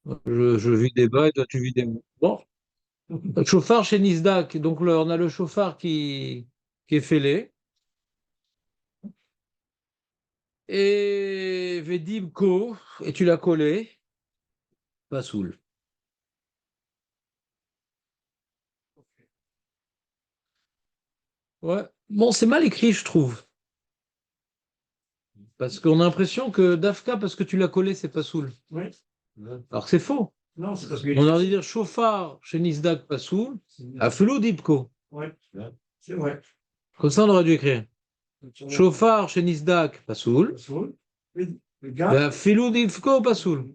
Je vis des bas et toi tu vis des bas. Bon, le chauffard chez Nisdak. Donc on a le chauffard qui est fêlé. Et Vedim Ko, et tu l'as collé, pas saoul. Ouais. Bon, c'est mal écrit, je trouve. Parce qu'on a l'impression que Dafka, parce que tu l'as collé, c'est pas saoul. Oui. Alors que c'est faux. Non, c'est parce que. On aurait dû dire chauffard chez Nisdak, pas saoul, à Felou Dipko. Oui, c'est vrai. Comme ça, on aurait dû écrire. Chauffard chez Nisdak, pas saoul. Le gars. Ben, Felou Dipko, pas saoul.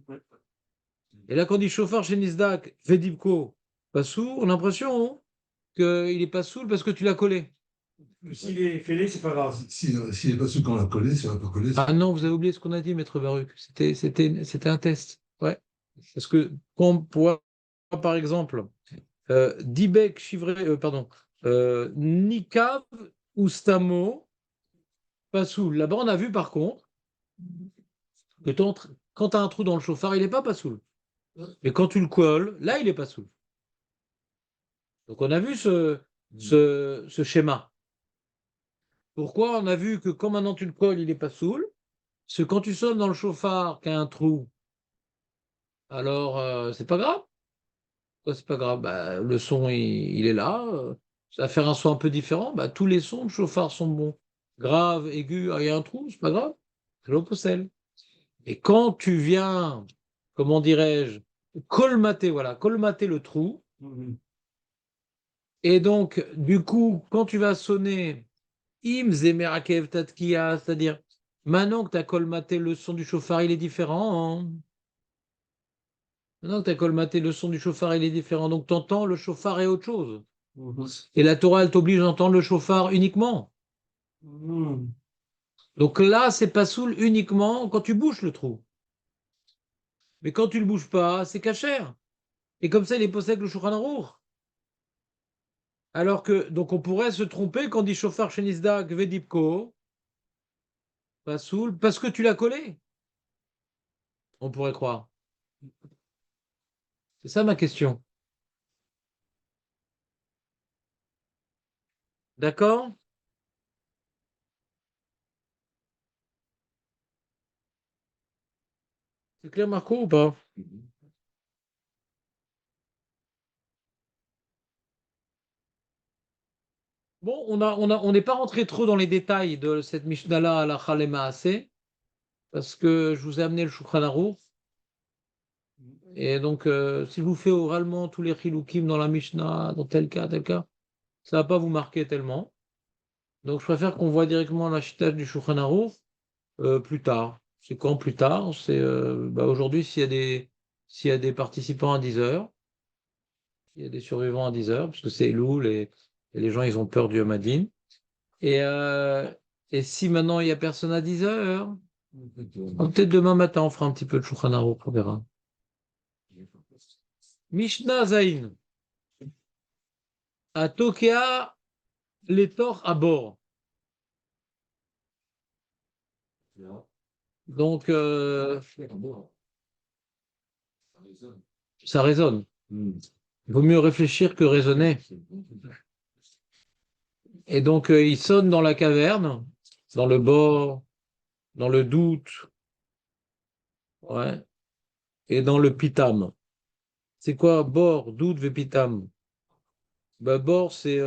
Et là, quand on dit chauffard chez Nisdak, Vedipko, pas saoul, on a l'impression qu'il est pas saoul parce que tu l'as collé. S'il est fêlé, c'est pas grave. S'il n'est pas sûr qu'on l'a collé, s'il n'a pas collé, Ah non, vous avez oublié ce qu'on a dit, Maître Baruch. C'était un test. Ouais. Parce que quand on voit, par exemple, Dibek, Chivré, pardon, Nikav ou Stamo, Passoul. Là-bas, on a vu par contre que quand tu as un trou dans le chauffard, il n'est pas Passoul. Mais quand tu le colles, là, il est Passoul. Donc on a vu ce schéma. Pourquoi on a vu que quand maintenant tu le colles, il est Passoul? Parce que quand tu sonnes dans le chauffard qui a un trou, alors c'est pas grave. Pourquoi c'est pas grave? Bah, le son, il est là. Ça va faire un son un peu différent. Bah, tous les sons de chauffard sont bons. Grave, aigu, ah, il y a un trou, c'est pas grave. C'est l'opocelle. Et quand tu viens, comment dirais-je, colmater, voilà, colmater le trou, et donc, du coup, quand tu vas sonner Im Zemerakev Tatkia, c'est-à-dire, maintenant que tu as colmaté le son du chauffard, il est différent, hein. Maintenant que tu as colmaté le son du chauffard, il est différent. Donc, tu entends le chauffard et autre chose. Et la Torah, elle t'oblige à entendre le chauffard uniquement. Donc là, c'est pas soul uniquement quand tu bouches le trou. Mais quand tu le bouges pas, c'est cachère. Et comme ça, il est possède le Shulchan Aruch. Alors que, donc on pourrait se tromper quand on dit chauffard chenizda Vedipko, pas soul, parce que tu l'as collé. On pourrait croire. C'est ça ma question. D'accord? C'est clair, Marco, ou pas? Bon, on n'est pas rentré trop dans les détails de cette Mishnah-là à la Chalema assez, parce que je vous ai amené le Shulchan Aruch. Et donc, si je vous fais oralement tous les chilukim dans la Mishnah, dans tel cas, ça va pas vous marquer tellement. Donc, je préfère qu'on voit directement la chita du Shulchan Aruch plus tard. C'est quand plus tard? C'est bah, aujourd'hui s'il y a des participants à 10 heures, il y a des survivants à 10 heures, parce que c'est Elul et les gens ils ont peur du Hamadin. Et, euh, et si maintenant il y a personne à 10 heures, peut-être demain matin on fera un petit peu de Shulchan Aruch, on verra. Mishnah Zain. À Tokea, les torts à bord. Donc, ça résonne. Il vaut mieux réfléchir que raisonner. Et donc, il sonne dans la caverne, dans le bord, dans le doute, ouais, et dans le pitam. C'est quoi bord, doute, pitam? Bah, bord, c'est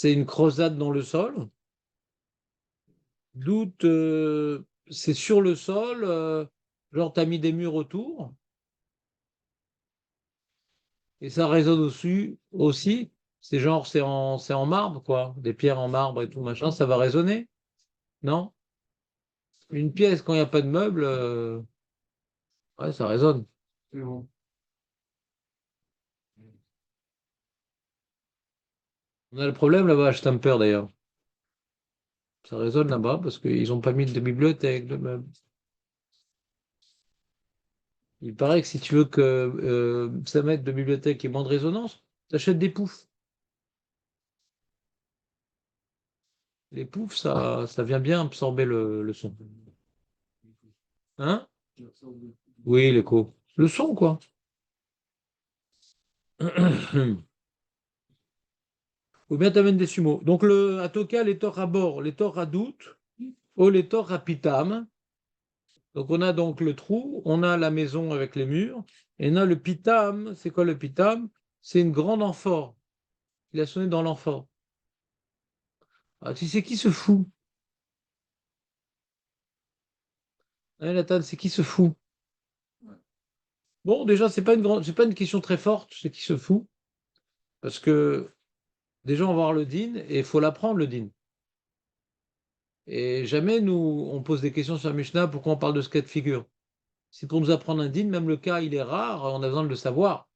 une creusade dans le sol. Doute, c'est sur le sol, genre, tu as mis des murs autour, et ça résonne aussi. C'est genre, c'est en marbre, quoi. Des pierres en marbre et tout, machin, ça va résonner, non? Une pièce, quand il n'y a pas de meubles, ouais, ça résonne. On a le problème là-bas à Stamper, d'ailleurs. Ça résonne là-bas parce qu'ils n'ont pas mis de bibliothèque, de meubles. Il paraît que si tu veux que ça mette de bibliothèque et moins de résonance, t'achètes des poufs. Les poufs, ça vient bien absorber le son. Hein? Oui, l'écho. le son, quoi. Ou bien tu amènes des sumo. Donc, le Atoka, les torts à bord, les torts à doute, ou les torts à pitam. Donc, on a donc le trou, on a la maison avec les murs, et on a le pitam. C'est quoi le pitam? C'est une grande amphore. Il a sonné dans l'amphore. Ah, tu sais qui se fout? Hein, Nathan, c'est qui se fout? Bon, déjà, c'est pas une question très forte, c'est qui se fout. Parce que déjà, on va voir le din, et il faut l'apprendre, le din. Et jamais nous, on pose des questions sur la Mishnah, pourquoi on parle de ce cas de figure? C'est pour nous apprendre un din, même le cas, il est rare, on a besoin de le savoir.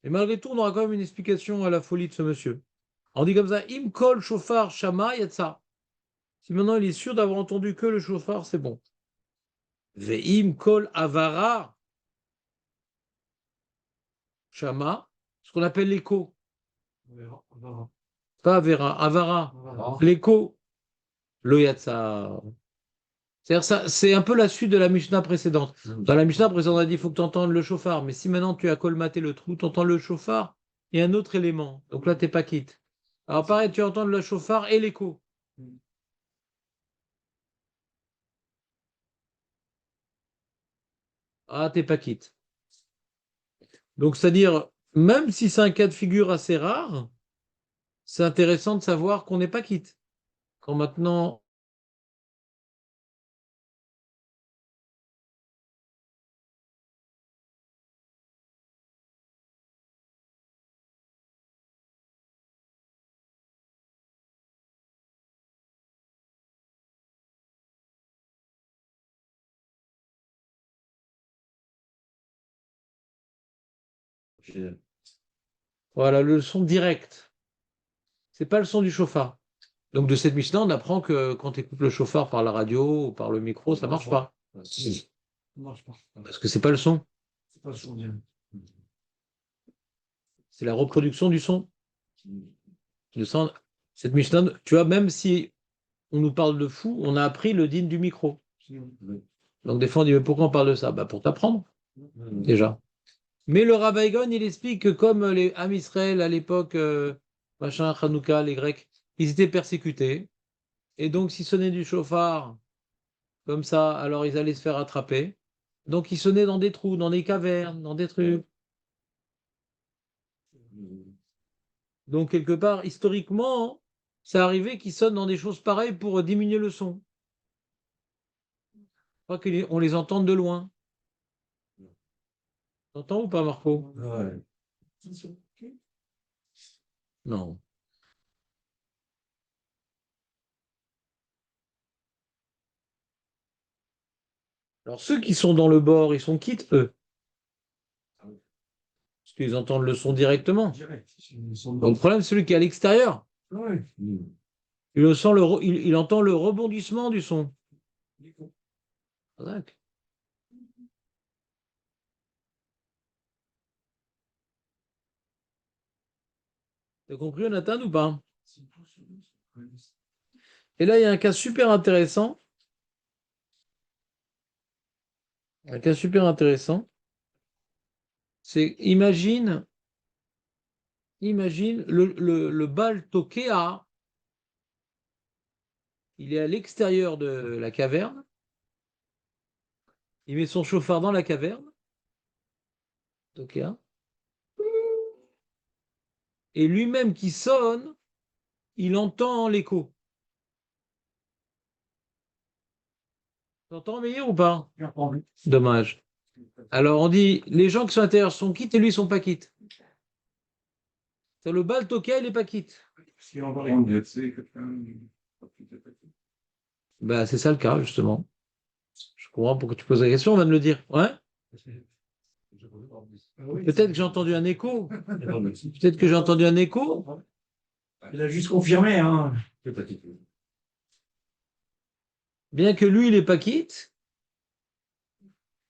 Et malgré tout, on aura quand même une explication à la folie de ce monsieur. On dit comme ça, im kol shofar shama yatsa. Si maintenant il est sûr d'avoir entendu que le shofar, c'est bon. Ve'im kol avara shama, ce qu'on appelle l'écho. Pas avera, avara, l'écho, lo yatsa. C'est-à-dire ça, c'est un peu la suite de la Mishnah précédente. Dans la Mishnah précédente, on a dit il faut que tu entendes le chauffard. Mais si maintenant tu as colmaté le trou, tu entends le chauffard et un autre élément. Donc là, tu n'es pas quitte. Alors pareil, tu entends le chauffard et l'écho. Ah, t'es pas quitte. Donc c'est-à-dire, même si c'est un cas de figure assez rare, c'est intéressant de savoir qu'on n'est pas quitte. Quand maintenant, voilà, le son direct. C'est pas le son du chauffard. Donc de cette Mishnah, on apprend que quand tu écoutes le chauffard par la radio ou par le micro, ça marche pas. Ça marche pas. Parce que c'est pas le son. C'est pas son bien. C'est la reproduction du son. Le son. Cette Mishnah, tu vois, même si on nous parle de fou, on a appris le din du micro. Donc des fois on dit mais pourquoi on parle de ça? Bah pour t'apprendre déjà. Mais le Rabbi Gon, il explique que comme les Ham Israël à l'époque, machin, Hanouka, les Grecs, ils étaient persécutés. Et donc s'ils sonnaient du chauffard comme ça, alors ils allaient se faire attraper. Donc ils sonnaient dans des trous, dans des cavernes, dans des trucs. Donc quelque part, historiquement, ça arrivait qu'ils sonnent dans des choses pareilles pour diminuer le son. Pas qu'on les entende de loin. T'entends ou pas, Marco? Ouais. Non. Alors ceux qui sont dans le bord, ils sont quittes, eux. Parce qu'ils entendent le son directement. Direct. Donc le problème, c'est celui qui est à l'extérieur. Ouais. Il entend le rebondissement du son. Exact. T'as compris, Jonathan, ou pas? Et là, il y a un cas super intéressant. Un cas super intéressant. C'est, imagine le Baal Tokea, il est à l'extérieur de la caverne. Il met son chauffard dans la caverne. Tokea. Et lui-même qui sonne, il entend l'écho. T'entends, meilleur ou pas? Dommage. Alors on dit, les gens qui sont à l'intérieur sont quittes et lui, ils sont pas quittes. C'est le Baal Tokea, il est pas quitte. Bah, c'est ça le cas, justement. Je comprends pourquoi tu poses la question, on va me le dire. Ouais? Peut-être que j'ai entendu un écho. Peut-être que j'ai entendu un écho. Il a juste confirmé, hein. Bien que lui, il n'est pas quitte,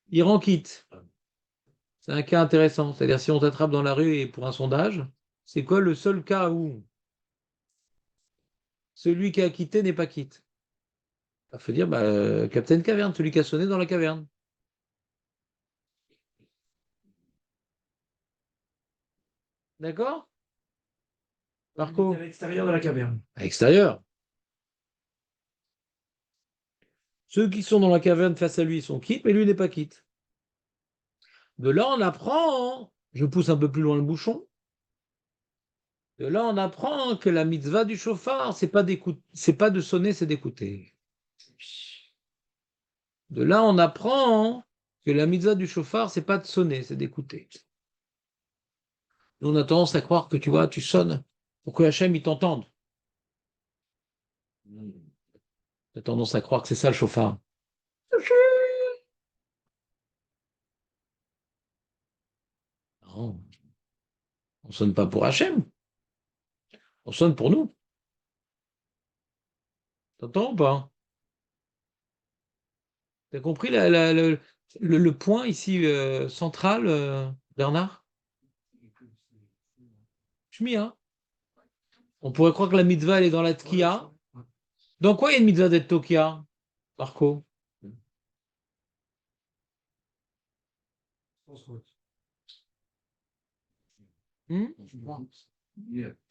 il rend quitte. C'est un cas intéressant. C'est-à-dire, si on t'attrape dans la rue et pour un sondage, c'est quoi le seul cas où celui qui a quitté n'est pas quitte? Il faut dire, bah, Captain Caverne, celui qui a sonné dans la caverne. D'accord? Il est Marco? à l'extérieur de la caverne. À l'extérieur. Ceux qui sont dans la caverne face à lui sont quittes, mais lui n'est pas quitte. De là, on apprend, je pousse un peu plus loin le bouchon, de là, on apprend que la mitzvah du chauffard, c'est pas de sonner, c'est d'écouter. De là, on apprend que la mitzvah du chauffard, c'est pas de sonner, c'est d'écouter. Nous, on a tendance à croire que, tu vois, tu sonnes pour que Hachem, il t'entende. On a tendance à croire que c'est ça le chauffard. Non, on sonne pas pour Hachem, on sonne pour nous. T'entends ou pas? T'as compris le point ici central, Bernard? Shmi, hein? On pourrait croire que la mitzvah, elle est dans la tkiya. Dans quoi il y a une mitzvah d'être tokia, Marco? Hmm.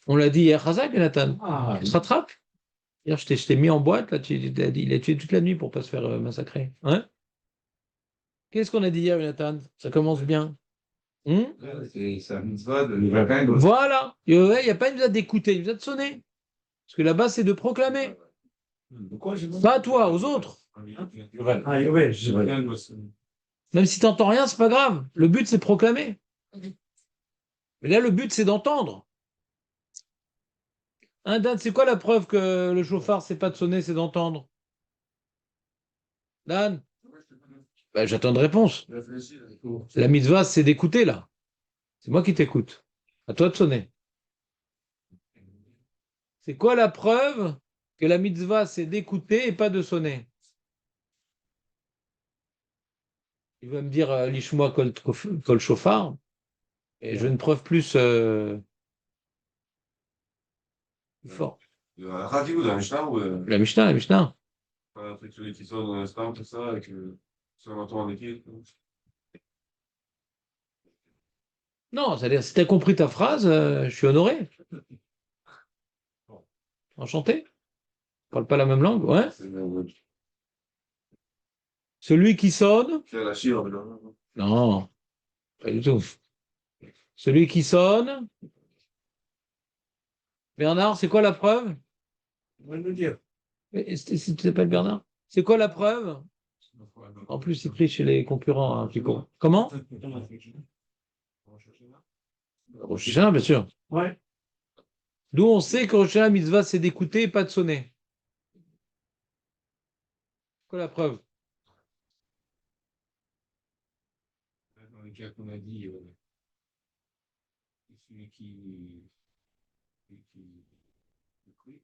On l'a dit hier, Hazak, Nathan. Ah, Tu te rattrapes? Hier, je t'ai mis en boîte, là, il a tué toute la nuit pour pas se faire massacrer. Hein? Qu'est-ce qu'on a dit hier, Nathan? Ça commence bien. Hmm. C'est un mitzvah de chacun d'autre. Voilà. Il n'y a pas une mitzvah d'écouter, une mitzvah de sonner. Parce que là-bas, c'est de proclamer. pourquoi je Pas à toi, aux autres. Ah, ouais, Même si tu n'entends rien, c'est pas grave. Le but, c'est de proclamer. Mais là, le but, c'est d'entendre. Hein, Dan, c'est quoi la preuve que le chauffard, c'est pas de sonner, c'est d'entendre? Dan? Ben, j'attends de réponse. La mitzvah, c'est d'écouter, là. C'est moi qui t'écoute. À toi de sonner. C'est quoi la preuve que la mitzvah, c'est d'écouter et pas de sonner? Il va me dire Lishmoa kol shofar. Et je veux une preuve plus forte. La radio, dans le Mishnah, ou La Mishnah, la Mishnah. un truc celui qui sonne dans l'instant, tout ça, et que ça entend en équipe. Non, c'est-à-dire, si tu as compris ta phrase, je suis honoré. Enchanté. On parle pas la même langue, ouais. Celui qui sonne. C'est la chire, Non, pas du tout. Celui qui sonne. Bernard, c'est quoi la preuve? On va le dire. Si tu t'appelles Bernard, c'est quoi la preuve? En plus, il prie chez les concurrents, hein, Pico. Comment? Rosh Hashanah, bien sûr. Ouais. D'où on sait que Rosh Hashanah mitzvah, c'est d'écouter et pas de sonner. C'est quoi la preuve? Dans les cas qu'on a dit, celui qui écoute,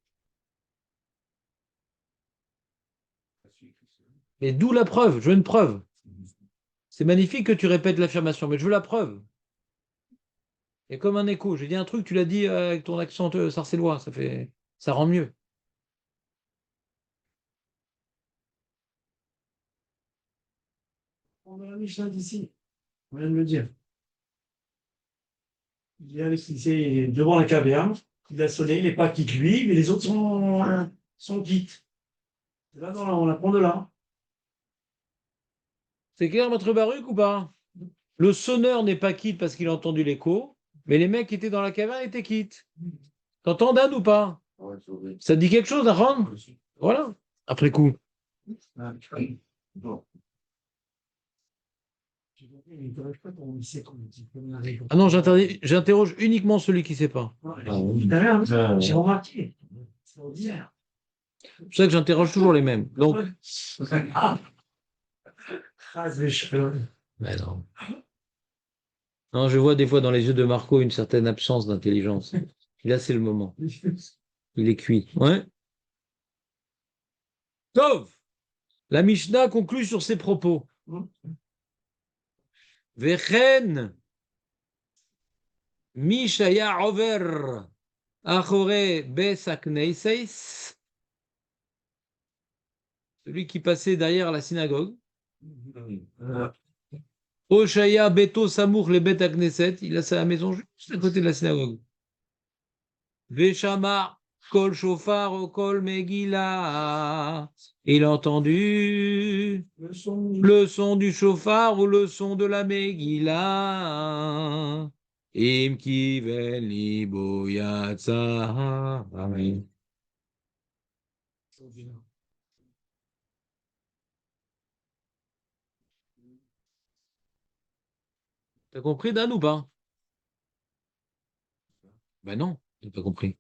celui qui sonne. Mais d'où la preuve? Je veux une preuve. C'est magnifique que tu répètes l'affirmation, mais je veux la preuve. Et comme un écho, j'ai dit un truc, tu l'as dit avec ton accent sarcellois, ça rend mieux. On a la Mishnah d'ici. On vient de le dire. Il est devant la caverne. Il a sonné, il n'est pas quitte lui, mais les autres sont quittes. C'est là, on apprend de là. C'est clair, Maître Baruch, ou pas? Le sonneur n'est pas quitte parce qu'il a entendu l'écho, mais les mecs qui étaient dans la caverne étaient quittes. T'entends, Dan, ou pas? Ouais, c'est vrai. Ça te dit quelque chose, Aaron? Voilà, après coup. Bon. Ah non, j'interroge uniquement celui qui ne sait pas. J'ai remarqué. C'est ordinaire. C'est pour ça que j'interroge toujours les mêmes. Donc, Ah. Rase les cheveux. mais non. Non, je vois des fois dans les yeux de Marco une certaine absence d'intelligence. Et là, c'est le moment. Il est cuit. Ouais. Tov. La Mishnah conclut sur ses propos. Vechen Mishaya Over Achore Besakneiseis. Celui qui passait derrière la synagogue. Oshaya Beto Samour le Bet Knesset, il a sa maison juste à côté de la synagogue. Veshama Kol Shofar Kol Megillah. Il a entendu le son du chauffard ou le son de la Megillah. Im Kiven Libo Yatsa. Amen. T'as compris, Dan, ou pas? Ben non, j'ai pas compris.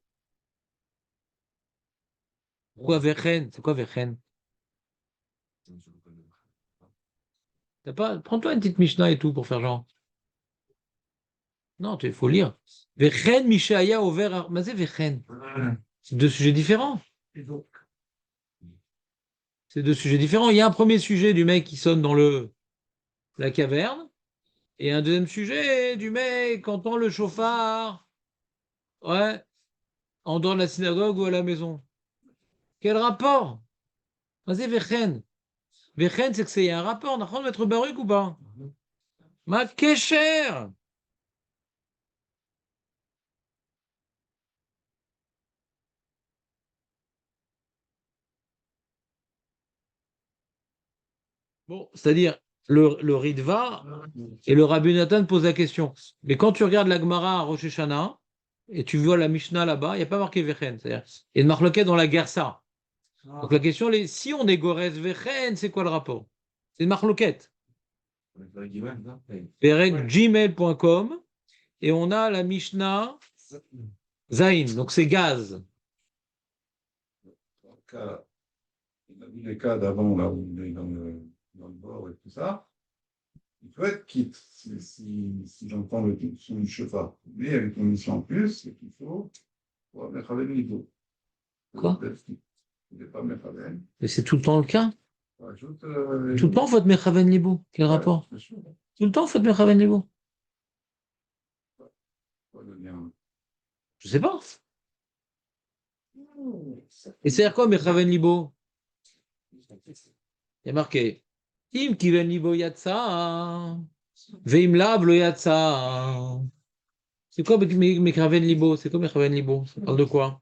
Pourquoi Vechen? C'est quoi Vechen? T'as pas... Prends-toi une petite Mishnah et tout pour faire genre. Non, il faut lire. Vechen Mishaya Over. Mais c'est Vechen. C'est deux sujets différents. Et donc, C'est deux sujets différents. Il y a un premier sujet du mec qui sonne dans la caverne. Et un deuxième sujet du mec qui entend le chauffard. Ouais. En dehors de la synagogue ou à la maison. Quel rapport? Vas-y, Vechen. Vechen, c'est que c'est un rapport. On a de mettre Baruch ou pas? Ma kécher. Bon, c'est-à-dire, le Ritva et le Rabbi Nathan posent la question. Mais quand tu regardes la Gemara à Rosh Hashanah, et tu vois la Mishnah là-bas, il n'y a pas marqué Vechen. C'est-à-dire, il y a une marloquette dans la Gersa. Donc la question, est, si on est Gores Vechen, c'est quoi le rapport? C'est une marloquette. Gmail.com et on a la Mishnah Zain, donc c'est gaz. On a vu les cas d'avant, là où on est dans le bord et tout ça. Il faut être quitte si j'entends le son du chauffard. Mais il y a une condition en plus, c'est qu'il faut mettre avec le niveau. Quoi? Il n'est pas mettre avec. Mais c'est tout le temps le cas. Rajoute, Tout le temps, faut te Mechaven Libo. Quel rapport? Tout le temps, faut te Mechaven Libo. Je sais pas. Et c'est-à-dire quoi, Mechaven Libo? Il y a marqué Im Kiven Libo Yatsa. Veim Lab lo Yatsa. C'est quoi Mechaven Libo? C'est quoi Mechaven Libo? Ça parle de quoi?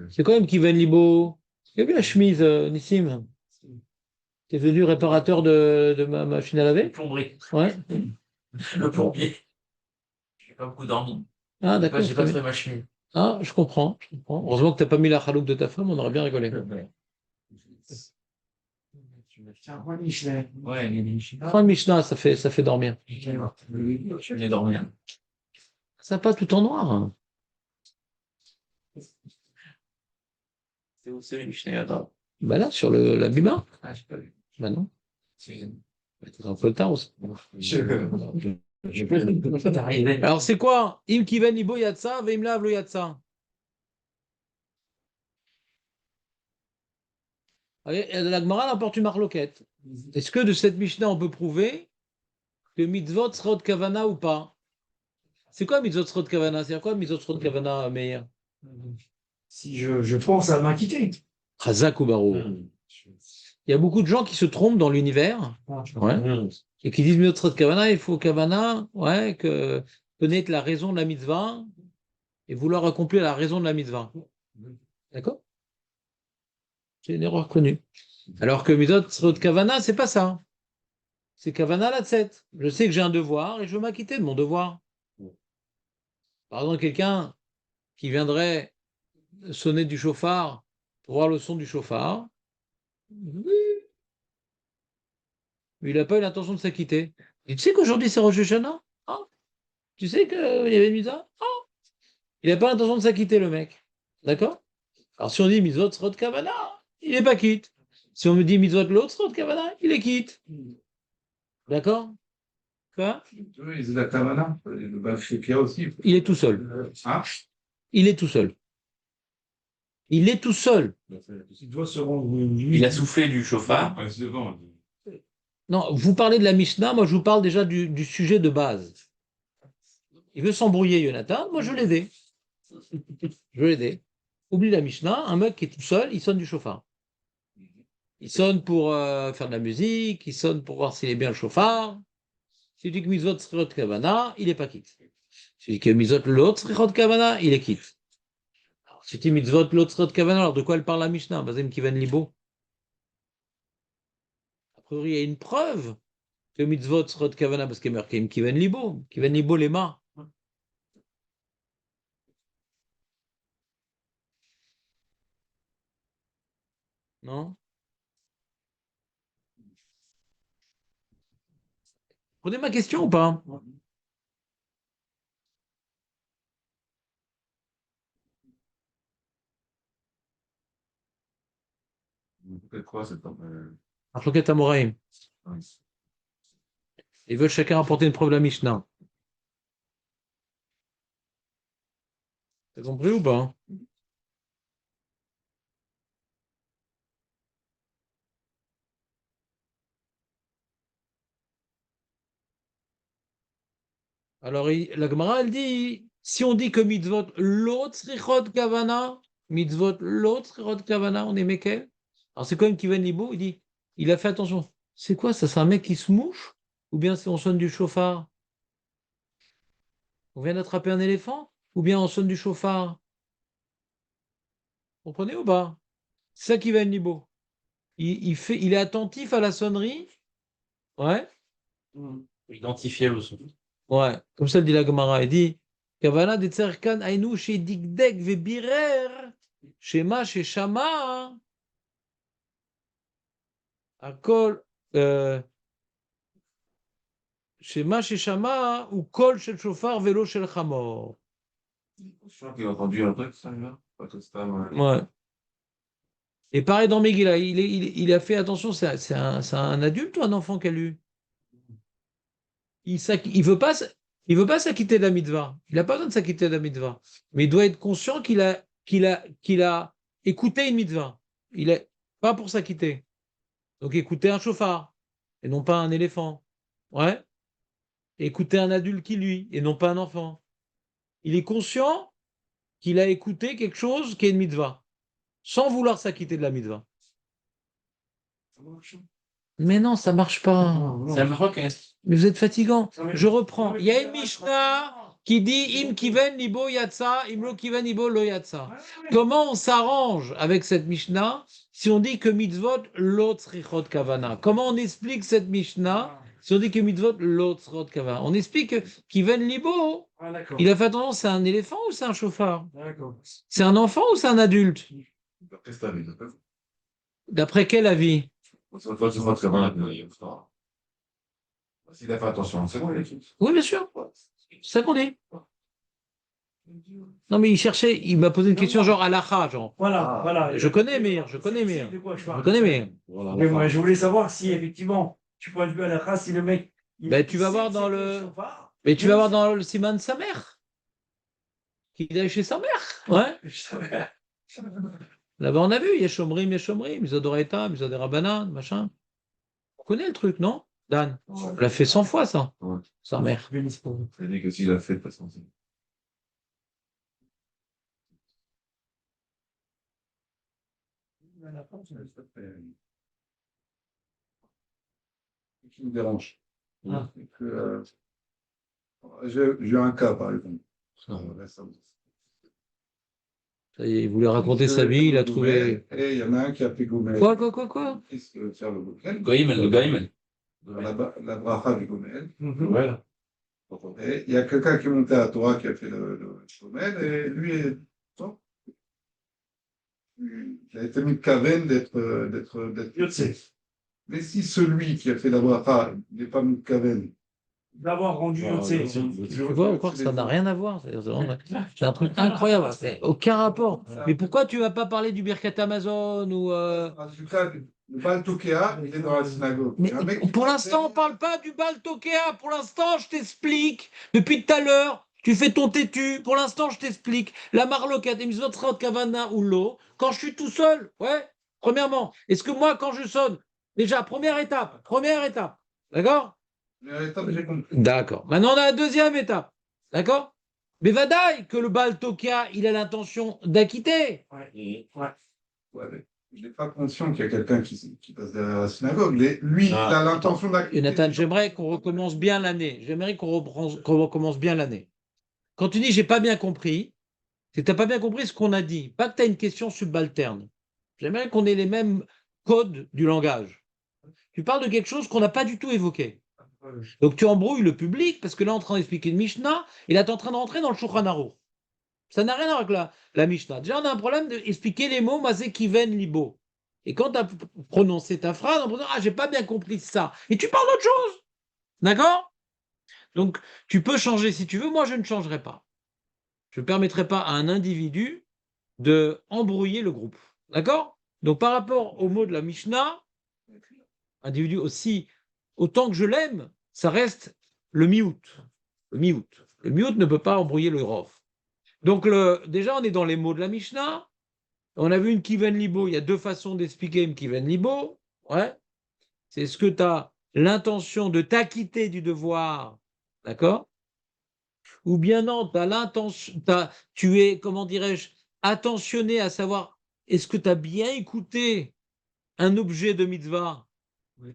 C'est quoi Im Kiven Libo? Tu as vu la chemise, Nissim? T'es venu réparateur de ma machine à laver? Plomberie. Ouais. Le plombier. J'ai pas beaucoup dormi. Ah, d'accord. J'ai pas fait ma chemise. Ah, je comprends. Heureusement que tu n'as pas mis la chalouk de ta femme, on aurait bien rigolé. Ouais, il y a des Prends le Mishnah, ça fait dormir. Je vais dormir. Ça passe tout en noir. Hein. C'est où c'est les Mishnah là? Bah là, sur la Biba. Ah, j'ai pas vu. Bah non. C'est- Bah, t'es un peu tard aussi. T'arrivais. Alors c'est quoi? Im kiven libo yatsa, veim lav lo yatsa. La Gemara apporte une marloquette. Est-ce que de cette Mishnah, on peut prouver que mitzvot sera de kavana ou pas? C'est quoi mitzvot sera de kavana? C'est quoi mitzvot sera de kavana, Meir? si je pense à m'inquiéter. Chazak ou Barou. Il y a beaucoup de gens qui se trompent dans l'univers, ouais, et qui disent mitzvot sera de kavana, il faut kavana, ouais, que connaître la raison de la mitzvah et vouloir accomplir la raison de la mitzvah. D'accord? C'est une erreur connue. Alors que mitzvot sera de kavana, c'est pas ça. C'est kavana la tset. Je sais que j'ai un devoir et je veux m'acquitter de mon devoir. Par exemple, quelqu'un qui viendrait sonner du chauffard pour voir le son du chauffard, oui, mais il n'a pas eu l'intention de s'acquitter. Et tu sais qu'aujourd'hui c'est Rosh Hashanah? Ah, tu sais qu'il y avait une mitzvah? Ah, il n'a pas l'intention de s'acquitter, le mec. D'accord? Alors si on dit mitzvot srot kavana, il n'est pas quitte. Si on me dit mitzvot l'autre srot kavana, il est quitte. D'accord? Quoi? Oui, c'est la Kavana, le Baal Shekia aussi. Il est tout seul. Hein? Il est tout seul. Il est tout seul. Il doit se rendre. Il a soufflé du chauffard. Ouais, c'est devant. Non, vous parlez de la Mishnah, moi je vous parle déjà du sujet de base. Il veut s'embrouiller, Jonathan, moi je vais l'aider. Je vais l'aider. Oublie la Mishnah, un mec qui est tout seul, il sonne du chauffard. Il sonne pour faire de la musique, il sonne pour voir s'il est bien le chauffard. Si tu dis que mitzvot srihot kavana, il est pas quitte. Si tu dis que mitzvot lot srihot kavana, il est quitte. Alors, si tu dis mitzvot lot srihot kavana, alors de quoi elle parle la Mishnah? Bazem kiven libo. A priori, il y a une preuve que mitzvot srihot kavana, parce qu'il est marqué kiven libo les mains. Non? Prenez ma question ou pas? Peut-être quoi, c'est pas. Marloquet Amoraïm. Ils veulent chacun apporter une preuve de la Mishnah. T'as compris ou pas? Alors, la Gemara, elle dit, si on dit que mitzvot l'autre srichot kavana, mitzvot l'autre srichot kavana, on est mequel? Alors, c'est comme Kivan Libo, il dit, il a fait attention. C'est quoi ça? C'est un mec qui se mouche? Ou bien on sonne du chauffard? On vient d'attraper un éléphant? Ou bien on sonne du chauffard? Vous comprenez ou pas? C'est ça Kivan Libo. Il est attentif à la sonnerie. Ouais. Identifier le son. Ouais, comme ça dit la Gemara, il dit Kavana de Tzerkan Ainu chez Digdek Vebirer, chez Ma, chez Shama, à Kol, chez Ma, chez Shama, ou Kol chez le chauffard, vélo chez le Chamor. Je suis sûr qu'il a entendu un truc, ça, là. Pas tout ça, Ouais. Et pareil dans Megillah, il a fait attention, c'est un adulte ou un enfant qui a lu? Il veut pas s'acquitter de la mitzvah. Il n'a pas besoin de s'acquitter de la mitzvah. Mais il doit être conscient qu'il a écouté une mitzvah. Il est pas pour s'acquitter. Donc écouter un chauffard et non pas un éléphant. Ouais. Écouter un adulte qui lui et non pas un enfant. Il est conscient qu'il a écouté quelque chose qui est une mitzvah, sans vouloir s'acquitter de la mitzvah. Mais non, ça marche pas. C'est un marocain. Mais vous êtes fatigant. Non, mais- Je reprends. non, mais- Il y a une Mishnah qui dit Im kiven libo yatsa, imlo kiven libo lo yatsa. Comment on s'arrange avec cette Mishnah si on dit que mitzvot lo tzrichot kavana? Comment on explique cette Mishnah si on dit que mitzvot lo tzrichot kavana? On explique que kiven libo, Ah, d'accord. il a fait attention, c'est un éléphant ou c'est un chauffard? D'accord. C'est un enfant ou c'est un adulte? Après, c'est avec. D'après quel avis? Toi, tu vois très bien. S'il a fait attention, c'est bon, il est. Oui, bien sûr. C'est ça qu'on dit. Non, mais il m'a posé une question genre halakha, genre. Voilà, voilà. Je connais Meir, je connais C'est Meir. de quoi je Je parle. connais Meir. Mais moi, je voulais savoir si effectivement, tu pointes du à la race, si le mec. Ben, tu vas voir dans c'est le- chauffard, Mais tu vas voir dans le Siman de sa mère. Qu'il est chez sa mère. Ouais. Là-bas, on a vu, il y a Shomrim, Misodoraita, Misoderabana, machin. On connaît le truc, non? Dan. On l'a fait 100 fois, ça. Ouais. Sa mère. C'est dit que s'il a fait, de toute façon. Ce qui me dérange. Ah. C'est que, j'ai un cas, par exemple. Récemment. Ça y est, il voulait raconter sa vie, il a trouvé. Et il y en a un qui a fait Gomel. Quoi? Qu'est-ce que faire le Gomel? Le Goïmel. La bracha du Gomel. Voilà. Et il y a quelqu'un qui est monté à Torah qui a fait le Gomel, et lui, il a été mis de Kaven d'être. Yotse. Mais si celui qui a fait la bracha n'est pas mis de Kaven, D'avoir rendu Yotse. Tu vois encore que ça n'a rien à voir. C'est un truc incroyable. C'est aucun rapport. Mais pourquoi tu vas pas parler du Birkat Amazon ou En tout cas, le Baal Tokea, il est dans la synagogue. Mais Il y a un mec qui pour l'instant, on parle pas du Baal Tokea. Pour l'instant, je t'explique. Depuis tout à l'heure, tu fais ton têtu. Pour l'instant, je t'explique. La marloquette, mitzvot srot kavana ou l'eau. Quand je suis tout seul, ouais. Premièrement, est-ce que moi, quand je sonne, déjà, première étape. D'accord? Mais attends, j'ai compris. D'accord. Maintenant, on a la deuxième étape. D'accord? Mais vadaï que le Baal Tokea, il a l'intention d'acquitter. Ouais. Ouais. Ouais, mais il n'est pas conscient qu'il y a quelqu'un qui passe derrière la synagogue. Lui, il a l'intention d'accueillir. Jonathan, j'aimerais qu'on recommence bien l'année. J'aimerais qu'on recommence bien l'année. Quand tu dis j'ai pas bien compris, c'est que tu n'as pas bien compris ce qu'on a dit. Pas que tu as une question subalterne. J'aimerais qu'on ait les mêmes codes du langage. Tu parles de quelque chose qu'on n'a pas du tout évoqué. Donc tu embrouilles le public parce que là, on est en train d'expliquer une Mishnah et là, tu es en train de rentrer dans le Shulchan Aruch. Ça n'a rien à voir avec la Mishnah. Déjà, on a un problème d'expliquer les mots Mazé Kiven Libo. Et quand tu as prononcé ta phrase, on dit ah, j'ai pas bien compris ça. Et tu parles d'autre chose. D'accord? Donc, tu peux changer si tu veux. Moi, je ne changerai pas. Je ne permettrai pas à un individu de embrouiller le groupe. D'accord? Donc, par rapport au mot de la Mishnah, individu aussi, autant que je l'aime, ça reste le miout. Le miout. Le miout ne peut pas embrouiller le rov. Donc, déjà, on est dans les mots de la Mishnah. On a vu une Kiven Libo. Il y a deux façons d'expliquer une Kiven Libo. Ouais. C'est ce que tu as l'intention de t'acquitter du devoir. D'accord? Ou bien non, tu as l'intention, tu es, comment dirais-je, attentionné à savoir est-ce que tu as bien écouté un objet de mitzvah,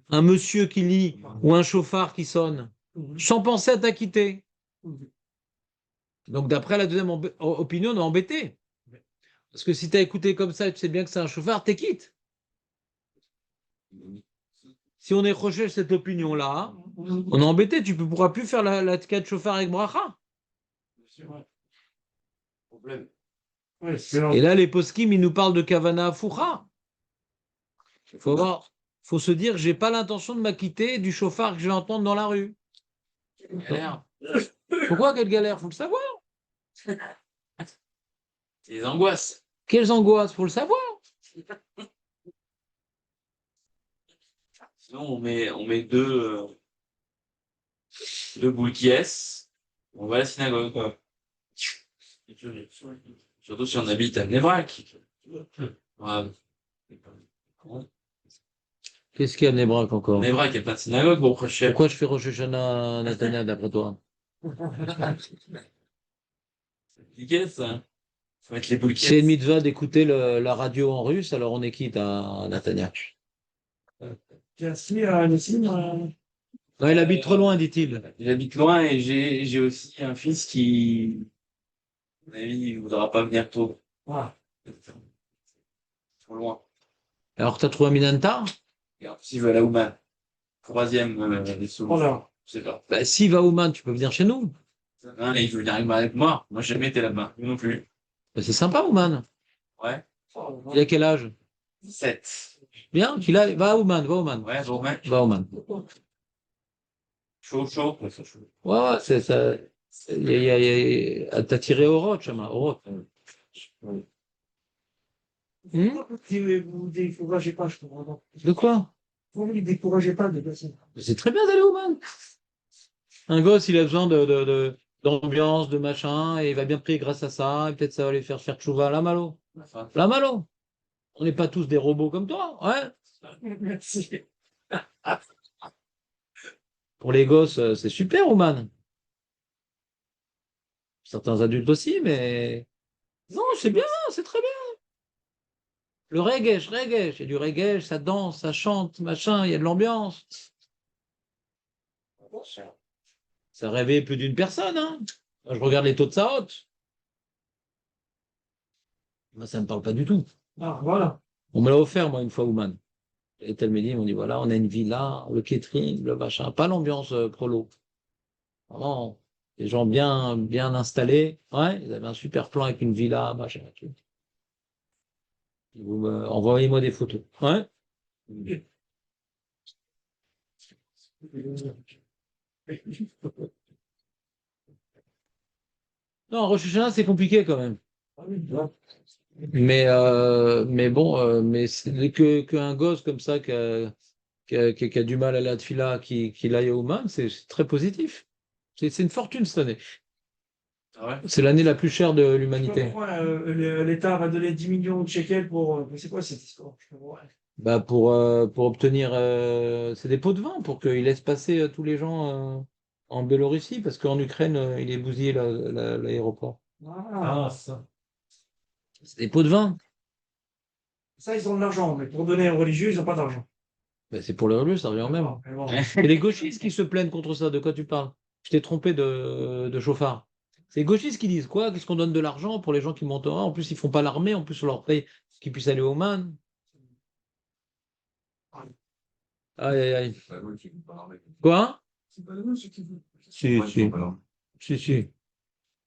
un monsieur qui lit ou un chauffard qui sonne, sans penser à t'acquitter. Donc, d'après la deuxième opinion, on est embêté. Parce que si tu as écouté comme ça, tu sais bien que c'est un chauffard, t'es quitte. Si on est recherché cette opinion-là, on est embêté. Tu ne pourras plus faire la tika de chauffard avec bracha. Problème. Ouais, Et là, les poskim, ils nous parlent de kavana foucha. Il faut se dire, j'ai pas l'intention de m'acquitter du chauffard que je vais entendre dans la rue. Galère. Pourquoi quelle galère? Faut le savoir. C'est des angoisses. Quelles angoisses? Faut le savoir. Sinon, on met deux boules qui est, on va à la synagogue, quoi. Surtout si on habite à Bnei-Brak. Ouais. Qu'est-ce qu'il y a à Nebrak encore? Bnei-Brak, il y a plein de synagogues, bon, prochain. Pourquoi je fais Rosh Hashanah Natania d'après toi? C'est compliqué, ça. Faut mettre les boules qui C'est une mitzvah d'écouter la radio en russe, alors on est quitte à Natania. J'ai assis à Nissim. Non, il habite trop loin, dit-il. Il habite loin et j'ai aussi un fils qui, à mon avis, il voudra pas venir tôt. Ah, Trop loin. Alors, tu as trouvé un Minanta? Et en plus, il veut aller à Ouman. Troisième, des solutions. voilà. Je sais pas. Bah, s'il va au Man, tu peux venir chez nous. Hein, et il veut venir avec moi. Moi, j'ai jamais été là-bas. Lui non plus. Bah, c'est sympa, Ouman. Ouais. Il a quel âge? 7. Bien, va à Ouman, va au Man. Ouais, bon, ouais. Va au Man. Chaud, chaud. Ouais, ouais, c'est ça. T'as tiré au roch, Chama, au roch. Vous découragez pas, je comprends pas. De quoi? Vous ne découragez pas de passer. C'est très bien d'aller au Man. Un gosse, il a besoin d'ambiance, de machin, et il va bien prier grâce à ça, et peut-être ça va lui faire tchouva. La malo. La malo. On n'est pas tous des robots comme toi, ouais. Merci. Pour les gosses, c'est super, Ouman. Certains adultes aussi, mais non, c'est bien, c'est très bien. Le reggae, il y a du reggae, ça danse, ça chante, machin, il y a de l'ambiance. Ça réveille plus d'une personne, hein. Moi, je regarde les taux de sa haute. Moi, ça ne me parle pas du tout. Ah, voilà. On me l'a offert, moi, une fois, Ouman. Et tel me dit, on dit, voilà, on a une villa, le catering, le machin, pas l'ambiance prolo. Vraiment, des gens bien, bien installés. Ouais, ils avaient un super plan avec une villa, machin. Envoyez-moi des photos. Ouais. Non, Rosh Hashanah, c'est compliqué quand même. Mais bon, mais c'est qu'un gosse comme ça qui a du mal à la tfila, qui aille au man, c'est très positif. C'est une fortune cette année. Ah ouais? C'est l'année la plus chère de l'humanité. Pourquoi l'État va donner 10 millions de shekels pour. Mais c'est quoi cette histoire? Je comprends pas. Bah pour obtenir, c'est des pots de vin pour qu'ils laissent passer tous les gens en Biélorussie, parce qu'en Ukraine, il est bousillé l'aéroport. Ah, ça. C'est des pots de vin. Ça, ils ont de l'argent, mais pour donner aux religieux, ils n'ont pas d'argent. Ben, c'est pour le religieux, ça revient au même. Mais bon. C'est les gauchistes qui se plaignent contre ça. De quoi tu parles? Je t'ai trompé de chauffard. C'est les gauchistes qui disent quoi? Qu'est-ce qu'on donne de l'argent pour les gens qui montent au En plus, ils font pas l'armée. En plus, on leur paye pour qu'ils puissent aller au Man. Aïe, aïe, aïe. C'est pas nous qui vont pas l'armée. Quoi? C'est pas nous ceux qui vont. Si, Ouais, ils si. vont pas l'armée. Si, si. Il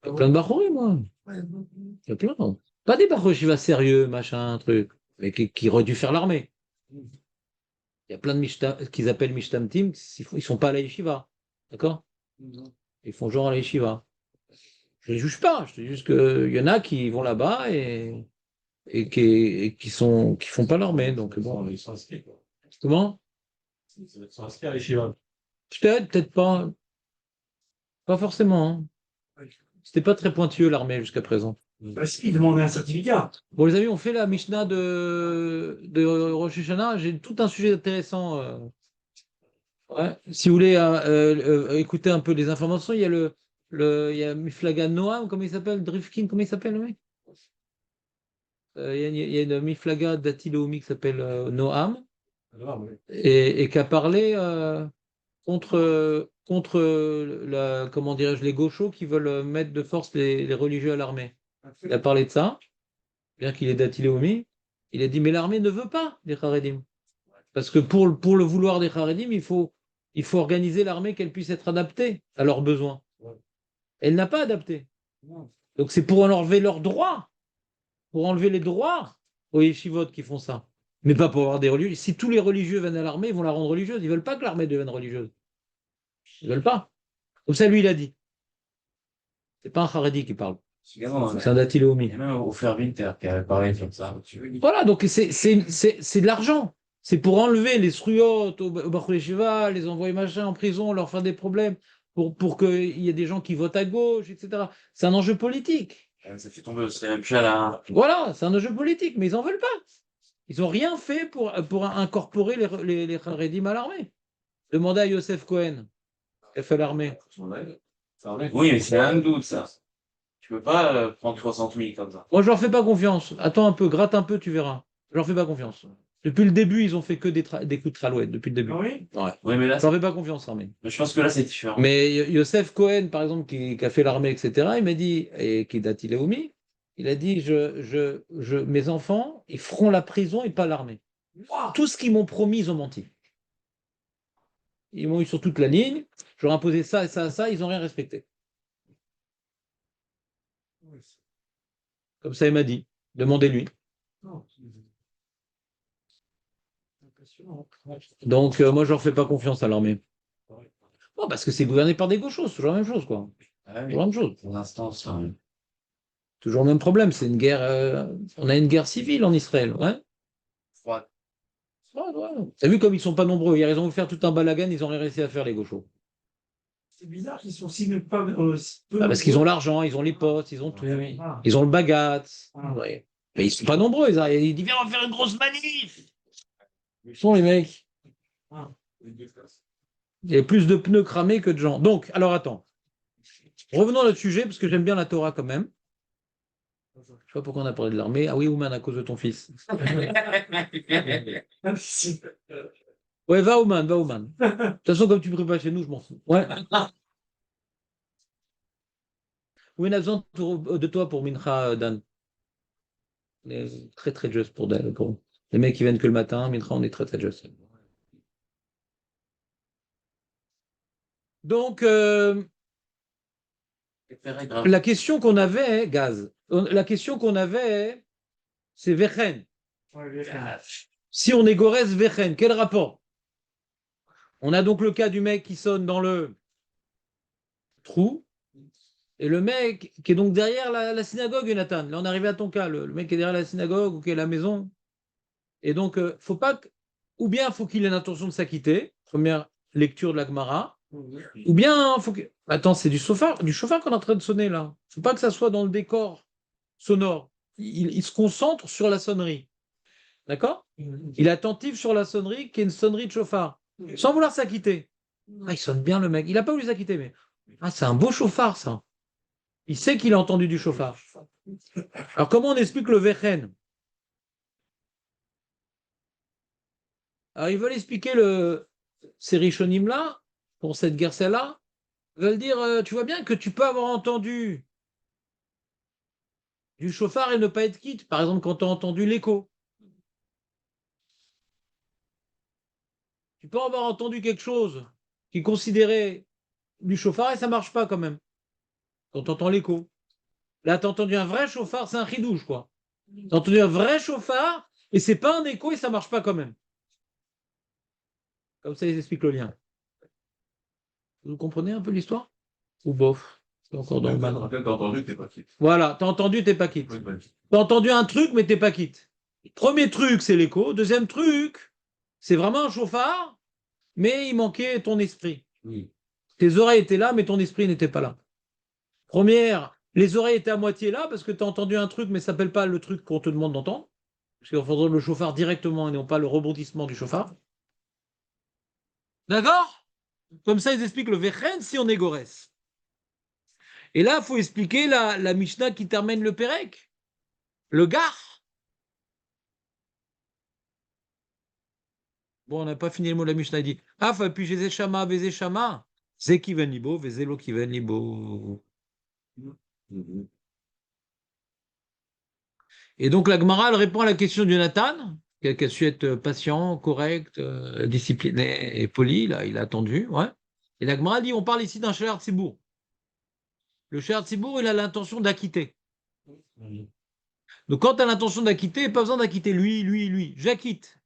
y a plein de Bachorim, moi. Ouais, non. Il y a plein. Pas des Bachorim sérieux, machin, truc. Mais qui auraient dû faire l'armée. Il y a plein de qu'ils appellent Mishtamtim, ils sont pas à la yeshiva. D'accord? Ils font genre à la yeshiva. Je les juge pas, je te dis juste qu'il y en a qui vont là-bas et qui font pas l'armée. Donc bon. Ils sont inscrits, quoi. Comment? Ils sont inscrits à l'échivage. Peut-être pas. Pas forcément. Hein. C'était pas très pointilleux l'armée jusqu'à présent. Bah, si, ils demandaient un certificat. Bon, les amis, on fait la Mishnah de Rosh Hashanah. J'ai tout un sujet intéressant. Ouais. Si vous voulez écouter un peu les informations, il y a il y a Miflaga Noam, comment il s'appelle? Drifkin, comment il s'appelle le mec? Il y a une Miflaga Dati Leumi qui s'appelle Noam et qui a parlé contre comment dirais-je, les gauchos qui veulent mettre de force les religieux à l'armée. Il a parlé de ça, bien qu'il est Dati Leumi. Il a dit, mais l'armée ne veut pas les Haredim. Parce que pour le vouloir des Haredim, il faut organiser l'armée qu'elle puisse être adaptée à leurs besoins. Elle n'a pas adapté. Donc c'est pour enlever leurs droits, pour enlever les droits aux yeshivot qui font ça. Mais pas pour avoir des religieux. Si tous les religieux viennent à l'armée, ils vont la rendre religieuse. Ils ne veulent pas que l'armée devienne religieuse. Ils ne veulent pas. Comme ça, lui, il a dit. C'est pas un Haredi qui parle. C'est un Dati Leumi. Il y a même Ofer Winter qui avait parlé comme ça. Voilà, donc c'est de l'argent. C'est pour enlever les sruyotes au Bachou Yeshiva, les envoyer machin en prison, leur faire des problèmes, pour qu'il y ait des gens qui votent à gauche, etc. C'est un enjeu politique. Ça fait tomber aussi même plus là. Voilà, c'est un enjeu politique, mais ils n'en veulent pas. Ils n'ont rien fait pour incorporer les Haredim à l'armée. Demandez à Yosef Cohen, qui a fait l'armée. Oui, mais c'est un doute, ça. Tu peux pas prendre 60 000 comme ça. Moi, je leur fais pas confiance. Attends un peu, gratte un peu, tu verras. Je leur fais pas confiance. Depuis le début, ils ont fait que des coups de tralouette, depuis le début. Ah oui? Ouais. Oui, mais là, Je leur fais pas confiance, l'armée. je pense que là, c'est différent. Mais Yosef Cohen, par exemple, qui a fait l'armée, etc., il m'a dit, et qui est Dati Leumi, il a dit, mes enfants, ils feront la prison et pas l'armée. Tout ce qu'ils m'ont promis, ils ont menti. Ils m'ont eu sur toute la ligne, je leur ai imposé ça et ça et ça, ils n'ont rien respecté. Comme ça, il m'a dit. Demandez-lui. Donc, moi, je leur fais pas confiance à l'armée. Bon, parce que c'est gouverné par des gauchos, c'est toujours la même chose, quoi. Ah oui, Toujours la même chose. pour l'instant, ça. Toujours le même problème. C'est une guerre. On a une guerre civile en Israël. Ouais. Froid. Ouais. T'as vu comme ils sont pas nombreux. Hier, ils ont voulu faire tout un balagan, ils ont rien réussi à faire, les gauchos. C'est bizarre qu'ils sont si peu. Parce qu'ils ont l'argent, ils ont les postes, ils ont tout. Ah. Ils ont le bagat. Ah. Ouais. Mais ils sont pas nombreux. Ils disent, viens, on va faire une grosse manif. Ils sont les mecs. Il y a plus de pneus cramés que de gens. Donc, alors attends. Revenons à notre sujet, parce que j'aime bien la Torah quand même. Je ne sais pas pourquoi on a parlé de l'armée. Ah oui, Ouman, à cause de ton fils. Ouais, va Ouman, va Ouman. De toute façon, comme tu ne pries pas chez nous, je m'en fous. Ouais. Oui, on a besoin de toi pour Mincha, Dan. On est très, très juste pour les mecs qui viennent que le matin. Mincha, on est très, très juste. Donc, la question qu'on avait, Gaz, la question qu'on avait, c'est Vechen. Si on est Gorès Vechen, quel rapport? On a donc le cas du mec qui sonne dans le trou, et le mec qui est donc derrière la synagogue, Nathan. Là, on est arrivé à ton cas, le mec qui est derrière la synagogue ou qui est à la maison. Et donc, faut pas que... ou bien faut qu'il ait l'intention de s'acquitter, première lecture de la Gemara, ou bien faut que... Attends, c'est du chauffard qu'on est en train de sonner là. Faut pas que ça soit dans le décor sonore. Il se concentre sur la sonnerie. D'accord? Il est attentif sur la sonnerie qui est une sonnerie de chauffard, sans vouloir s'acquitter. Ah, il sonne bien le mec. Il n'a pas voulu s'acquitter, mais c'est un beau chauffard ça. Il sait qu'il a entendu du chauffard. Alors comment on explique le Vechen? Alors, ils veulent expliquer ces Rishonim-là, pour cette guerre-là, ils veulent dire, tu vois bien que tu peux avoir entendu du chauffard et ne pas être quitte. Par exemple, quand tu as entendu l'écho. Tu peux avoir entendu quelque chose qui est considéré du chauffard et ça marche pas quand même. Quand tu entends l'écho. Là, tu as entendu un vrai chauffard, c'est un ridouche, quoi. Tu as entendu un vrai chauffard et c'est pas un écho et ça marche pas quand même. Comme ça, ils expliquent le lien. Vous comprenez un peu l'histoire? Ou bof? C'est encore dans le mal. T'as entendu, t'es pas quitte. Voilà, t'as entendu, t'es pas quitte. Ouais, bah, T'as entendu un truc, mais t'es pas quitte. Premier truc, c'est l'écho. Deuxième truc, c'est vraiment un chauffard, mais il manquait ton esprit. oui. Tes oreilles étaient là, mais ton esprit n'était pas là. Première, les oreilles étaient à moitié là, parce que t'as entendu un truc, mais ça s'appelle pas le truc qu'on te demande d'entendre. Parce qu'il faudrait le chauffard directement et non pas le rebondissement du chauffard. D'accord? Comme ça, ils expliquent le Vechen si on est Gorès. Et là, il faut expliquer la Mishnah qui termine le Pérec. Le Gar. Bon, on n'a pas fini le mot de la Mishnah. Il dit Ah, puis j'ai Shama, Vezé Shama. Zé qui ven libo, Vezélo qui ven libo. Et donc, la Gemara, elle répond à la question de Jonathan, qui a su être patient, correct, discipliné et poli. Là, il a attendu. Ouais. Et la Gemara dit On parle ici d'un Shéar Tzibour. Le Shéar Tzibour, il a l'intention d'acquitter. Donc, quand tu as l'intention d'acquitter, il n'y a pas besoin d'acquitter lui. J'acquitte.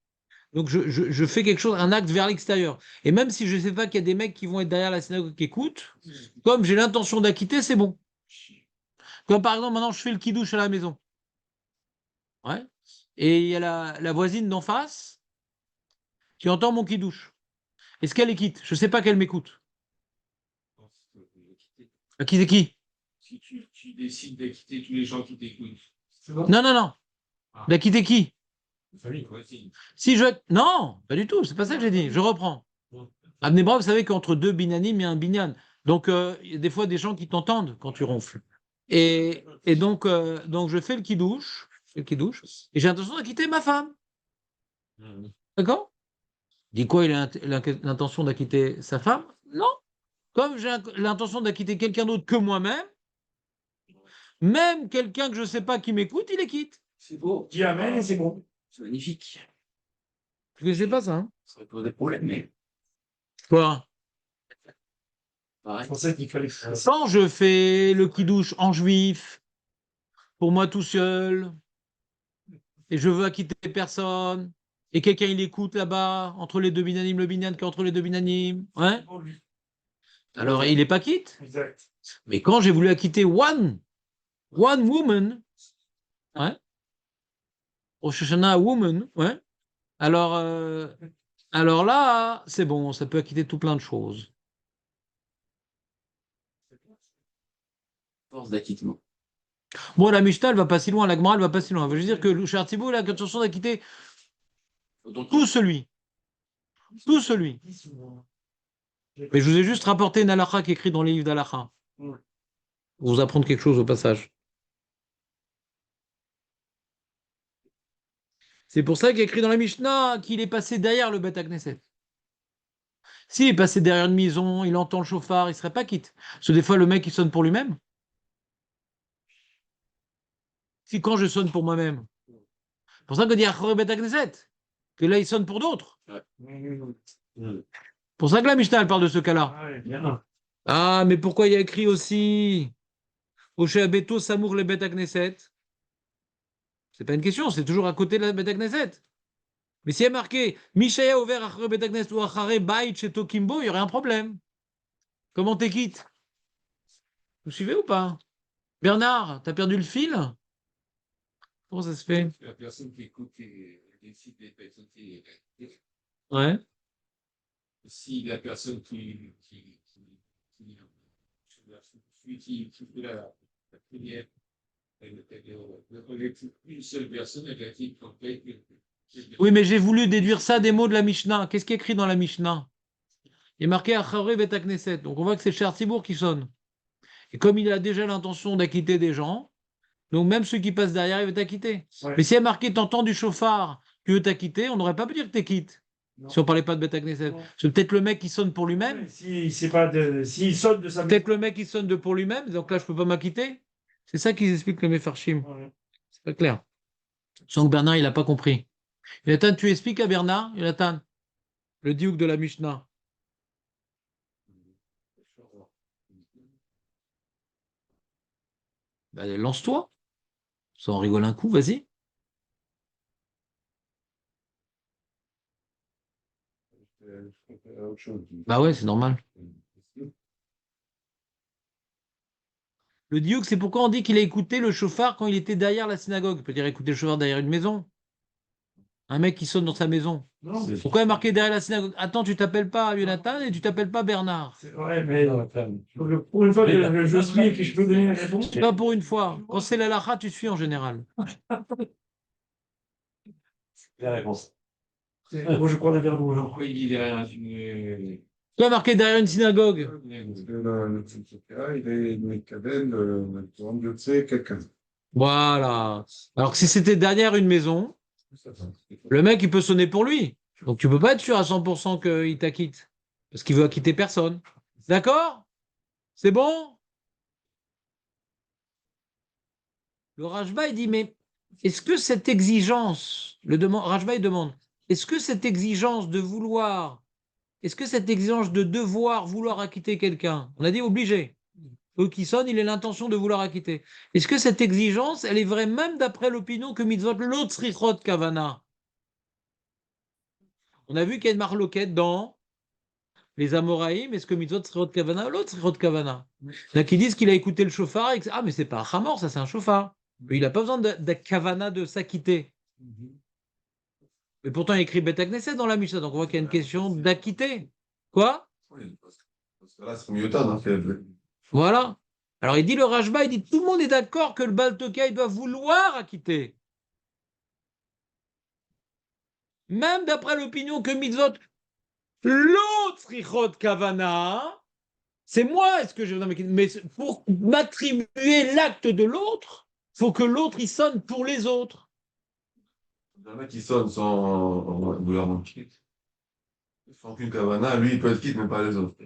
Donc, je fais quelque chose, un acte vers l'extérieur. Et même si je ne sais pas qu'il y a des mecs qui vont être derrière la synagogue qui écoutent, comme j'ai l'intention d'acquitter, c'est bon. Comme par exemple, maintenant, je fais le kidouche à la maison. Ouais. Et il y a la voisine d'en face qui entend mon kidouche. Est-ce qu'elle est quitte? Je ne sais pas qu'elle m'écoute. Qui c'est qui? Si tu décides d'acquitter tous les gens qui t'écoutent, Non. D'acquitter qui? famille, quoi, si. Si je... Non, pas du tout, c'est pas ça que j'ai dit. Je reprends. À Bnei-Brak, vous savez qu'entre deux binanim, il y a un binyan. Donc, il y a des fois des gens qui t'entendent quand tu ronfles. Et donc, je fais le kidouche, et j'ai l'intention de quitter ma femme. D'accord? Dit quoi, il a l'intention d'acquitter sa femme? Non. Comme j'ai l'intention d'acquitter quelqu'un d'autre que moi-même, même quelqu'un que je ne sais pas qui m'écoute, il les quitte. C'est beau. Dis amen et c'est bon. C'est magnifique. Je ne sais pas ça. Hein. Ça aurait posé problème, mais Quoi? pareil. Je pensais qu'il fallait faire ça. Quand je fais le kidouche en juif, pour moi tout seul, et je veux acquitter personne, et quelqu'un il écoute là-bas, entre les deux binanim, le binyan qui est entre les deux binanim, hein? Pour lui. Alors il n'est pas quitte. Exact. Mais quand j'ai voulu acquitter one woman, ouais, Rosh Hashanah woman, ouais, alors là, c'est bon, ça peut acquitter tout plein de choses. Force d'acquittement. Bon, la Mishnah, elle va pas si loin, la Gemara, elle va pas si loin. Je veux dire que le Cher Thibault, il a l'intention d'acquitter Donc, tout celui. Tout celui. Mais je vous ai juste rapporté une halakha qui est écrite dans les livres d'halakha. Mm. Pour vous apprendre quelque chose au passage. C'est pour ça qu'il est écrit dans la Mishnah qu'il est passé derrière le Beth Knesset. S'il est passé derrière une maison, il entend le chauffard, il ne serait pas quitte. Parce que des fois, le mec, il sonne pour lui-même. Si quand je sonne pour moi-même. C'est pour ça qu'on dit Achore Beth Knesset. Que là, il sonne pour d'autres. Mm. Pour ça que la Mishnah, elle parle de ce cas-là. Ah ouais, bien. Ah, mais pourquoi il y a écrit aussi Oshe Abeto Samour le Beth Knesset? C'est pas une question, c'est toujours à côté de la Beth Knesset. Mais s'il y a marqué Mishaya ouvert Achare Beth Knesset ou Achare Bait chez Tokimbo, il y aurait un problème. Comment t'es quitte? Vous suivez ou pas? Bernard, t'as perdu le fil? Comment ça se fait? La personne qui écoute et décide des personnes qui. Ouais. Si la personne qui fait la prière, une seule personne, elle a dit complète. Oui, mais j'ai voulu déduire ça des mots de la Mishnah. Qu'est-ce qui est écrit dans la Mishnah? Il est marqué Achare Beth Knesset. Donc on voit que c'est Cher Tzibour qui sonne. Et comme il a déjà l'intention d'acquitter des gens, donc même ceux qui passent derrière, il va t'acquitter. Ouais. Mais s'il y a marqué t'entends du chauffard, tu veux t'acquitter, on n'aurait pas pu dire que t'es quitte. Non. Si on parlait pas de Beth Knesset. Non. C'est peut-être le mec qui sonne pour lui-même. S'il sonne de sa Peut-être le mec qui sonne pour lui-même. Donc là, je peux pas m'acquitter. C'est ça qu'ils expliquent le Mefarshim. Ouais. C'est pas clair. Sans que Bernard, il n'a pas compris. Jonathan, tu expliques à Bernard, Jonathan, le diouk de la Mishnah. Bah, lance-toi. Ça en rigole un coup, vas-y. Je préfère autre chose. Bah ouais, c'est normal. Le diouk, c'est pourquoi on dit qu'il a écouté le chauffard quand il était derrière la synagogue. On peut dire écouter le chauffard derrière une maison. Un mec qui sonne dans sa maison. Non, Pourquoi il est marqué derrière la synagogue? Attends, tu t'appelles pas Jonathan et tu t'appelles pas Bernard. c'est vrai, mais pour une fois que je suis et que je peux donner une réponse. Pas pour une fois. Quand c'est la lacha, tu suis en général. La réponse. Moi, je crois la verre d'eau. Pourquoi il dit derrière une. Toi, marqué derrière une synagogue. Parce que le tzedaka, il est Mekaben, le Torah de Yotze, quelqu'un. Voilà. Alors que si c'était derrière une maison, le mec, il peut sonner pour lui. Donc tu peux pas être sûr à 100% qu'il t'acquitte. Parce qu'il veut acquitter personne. D'accord? C'est bon? Le Rajba, il dit, mais est-ce que cette exigence, Rajba, il demande, est-ce que cette exigence de vouloir, est-ce que cette exigence de devoir vouloir acquitter quelqu'un, on a dit obligé, eux qui sonnent, il a l'intention de vouloir acquitter. Est-ce que cette exigence, elle est vraie même d'après l'opinion que mitzvot l'autre srichot kavana? On a vu qu'il y a une marloquette dans les Amoraïm, est-ce que mitzvot srichot kavana ou l'autre srichot kavana? Il y en a qui disent qu'il a écouté le chauffard, ah mais c'est pas un chamor, ça c'est un chauffard. Mais il n'a pas besoin de kavana de s'acquitter. Mais pourtant, il y a écrit Beth Knesset dans la Mishnah, donc on voit qu'il y a une question d'acquitter. Quoi? Oui, parce que là, c'est mieux-tard, hein, Voilà. Alors il dit le Rajba, il dit tout le monde est d'accord que le Baal Toka, il doit vouloir acquitter. Même d'après l'opinion que mitzvot, l'autre Richot Kavana, c'est moi, est-ce que je. Non, mais pour m'attribuer l'acte de l'autre, il faut que l'autre il sonne pour les autres. Un mec qui sonne sans vouloir en quitte. Sans aucune kavana, lui, il peut être quitte, mais pas les autres.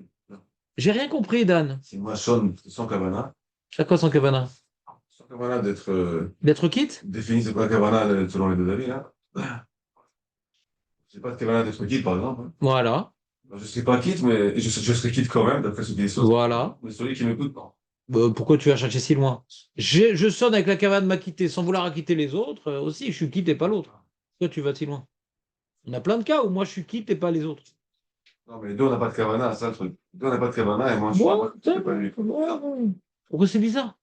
J'ai rien compris, Dan. Si moi je sonne sans kavana, C'est quoi son Kavana? sans kavana d'être D'être quitte? défini, c'est pas kavana selon les deux avis, là. C'est pas de kavana d'être quitte, par exemple. Voilà. Je ne serai pas quitte, mais je serai quitte quand même, d'après ce qu'il est. Voilà. Mais celui qui m'écoute, non. Pourquoi tu vas chercher si loin? Je sonne avec la cavane m'acquitter sans vouloir acquitter les autres. Aussi, je suis quitte et pas l'autre. Pourquoi tu vas si loin? On a plein de cas où moi je suis quitte et pas les autres. Non, mais les deux, on n'a pas de kavana, c'est ça le truc. Les deux, on n'a pas de kavana, et moi, je suis pas lui. Pourquoi c'est bizarre?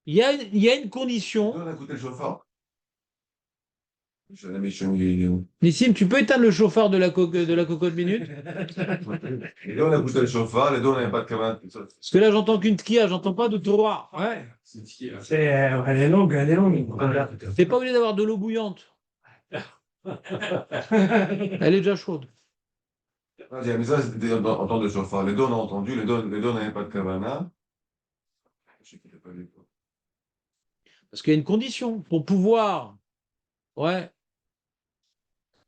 Il y a une Les condition. deux, on a écouté le chauffard. Les Nissim, tu peux éteindre le chauffard de la cocotte minute? deux, on a écouté le chauffard, les deux, on n'avait pas de kavana. Parce que là, j'entends qu'une tkia, j'entends pas de trois. Ouais. C'est qui, là? Elle est longue, elle est longue. T'es pas obligé d'avoir de l'eau bouillante. Elle est déjà chaude. Ah, j'ai mis ça, c'était en temps de chauffard. Les deux, on a entendu, les deux, on n'avait pas de kavana. Je sais qu'il n'a pas vu, quoi. Parce qu'il y a une condition pour pouvoir, ouais,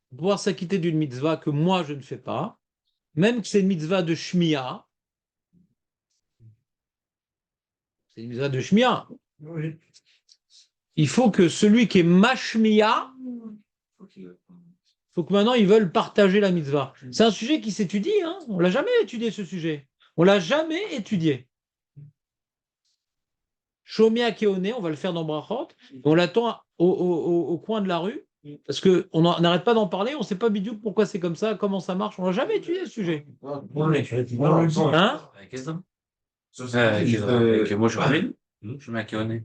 pour pouvoir s'acquitter d'une mitzvah que moi je ne fais pas, même que c'est une mitzvah de shmia. C'est une mitzvah de shmia. Oui. Il faut que celui qui est mashmia, faut que maintenant ils veulent partager la mitzvah. C'est un sujet qui s'étudie, hein. On l'a jamais étudié ce sujet. On l'a jamais étudié. Shomia Keone, on va le faire dans Brachot. On l'attend au coin de la rue parce que on n'arrête pas d'en parler. On ne sait pas bidou pourquoi c'est comme ça, comment ça marche. On l'a jamais étudié ce sujet. Hein? Avec moi, je suis je m'acquionne.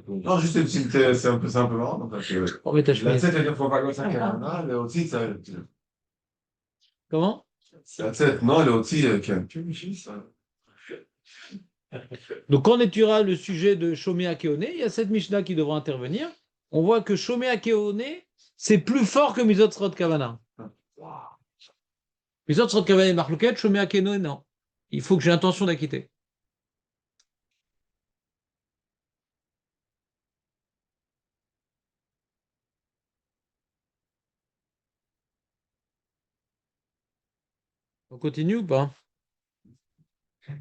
Non, juste une petite, c'est un peu marrant. Donc, Oh, mais ta la chemise. tête, elle ne faut pas comme ça, kavana, le aussi, ça. Comment? La tête, non, le aussi, ça. Donc, quand on étudiera le sujet de Shomea Keone, il y a cette Mishnah qui devra intervenir. On voit que Shomea Keone, c'est plus fort que Mizot Srot Kavana. Mizot Srot Kavana et Marlouket, Shomea Keone, non. Il faut que j'ai l'intention d'acquitter. On continue ou pas?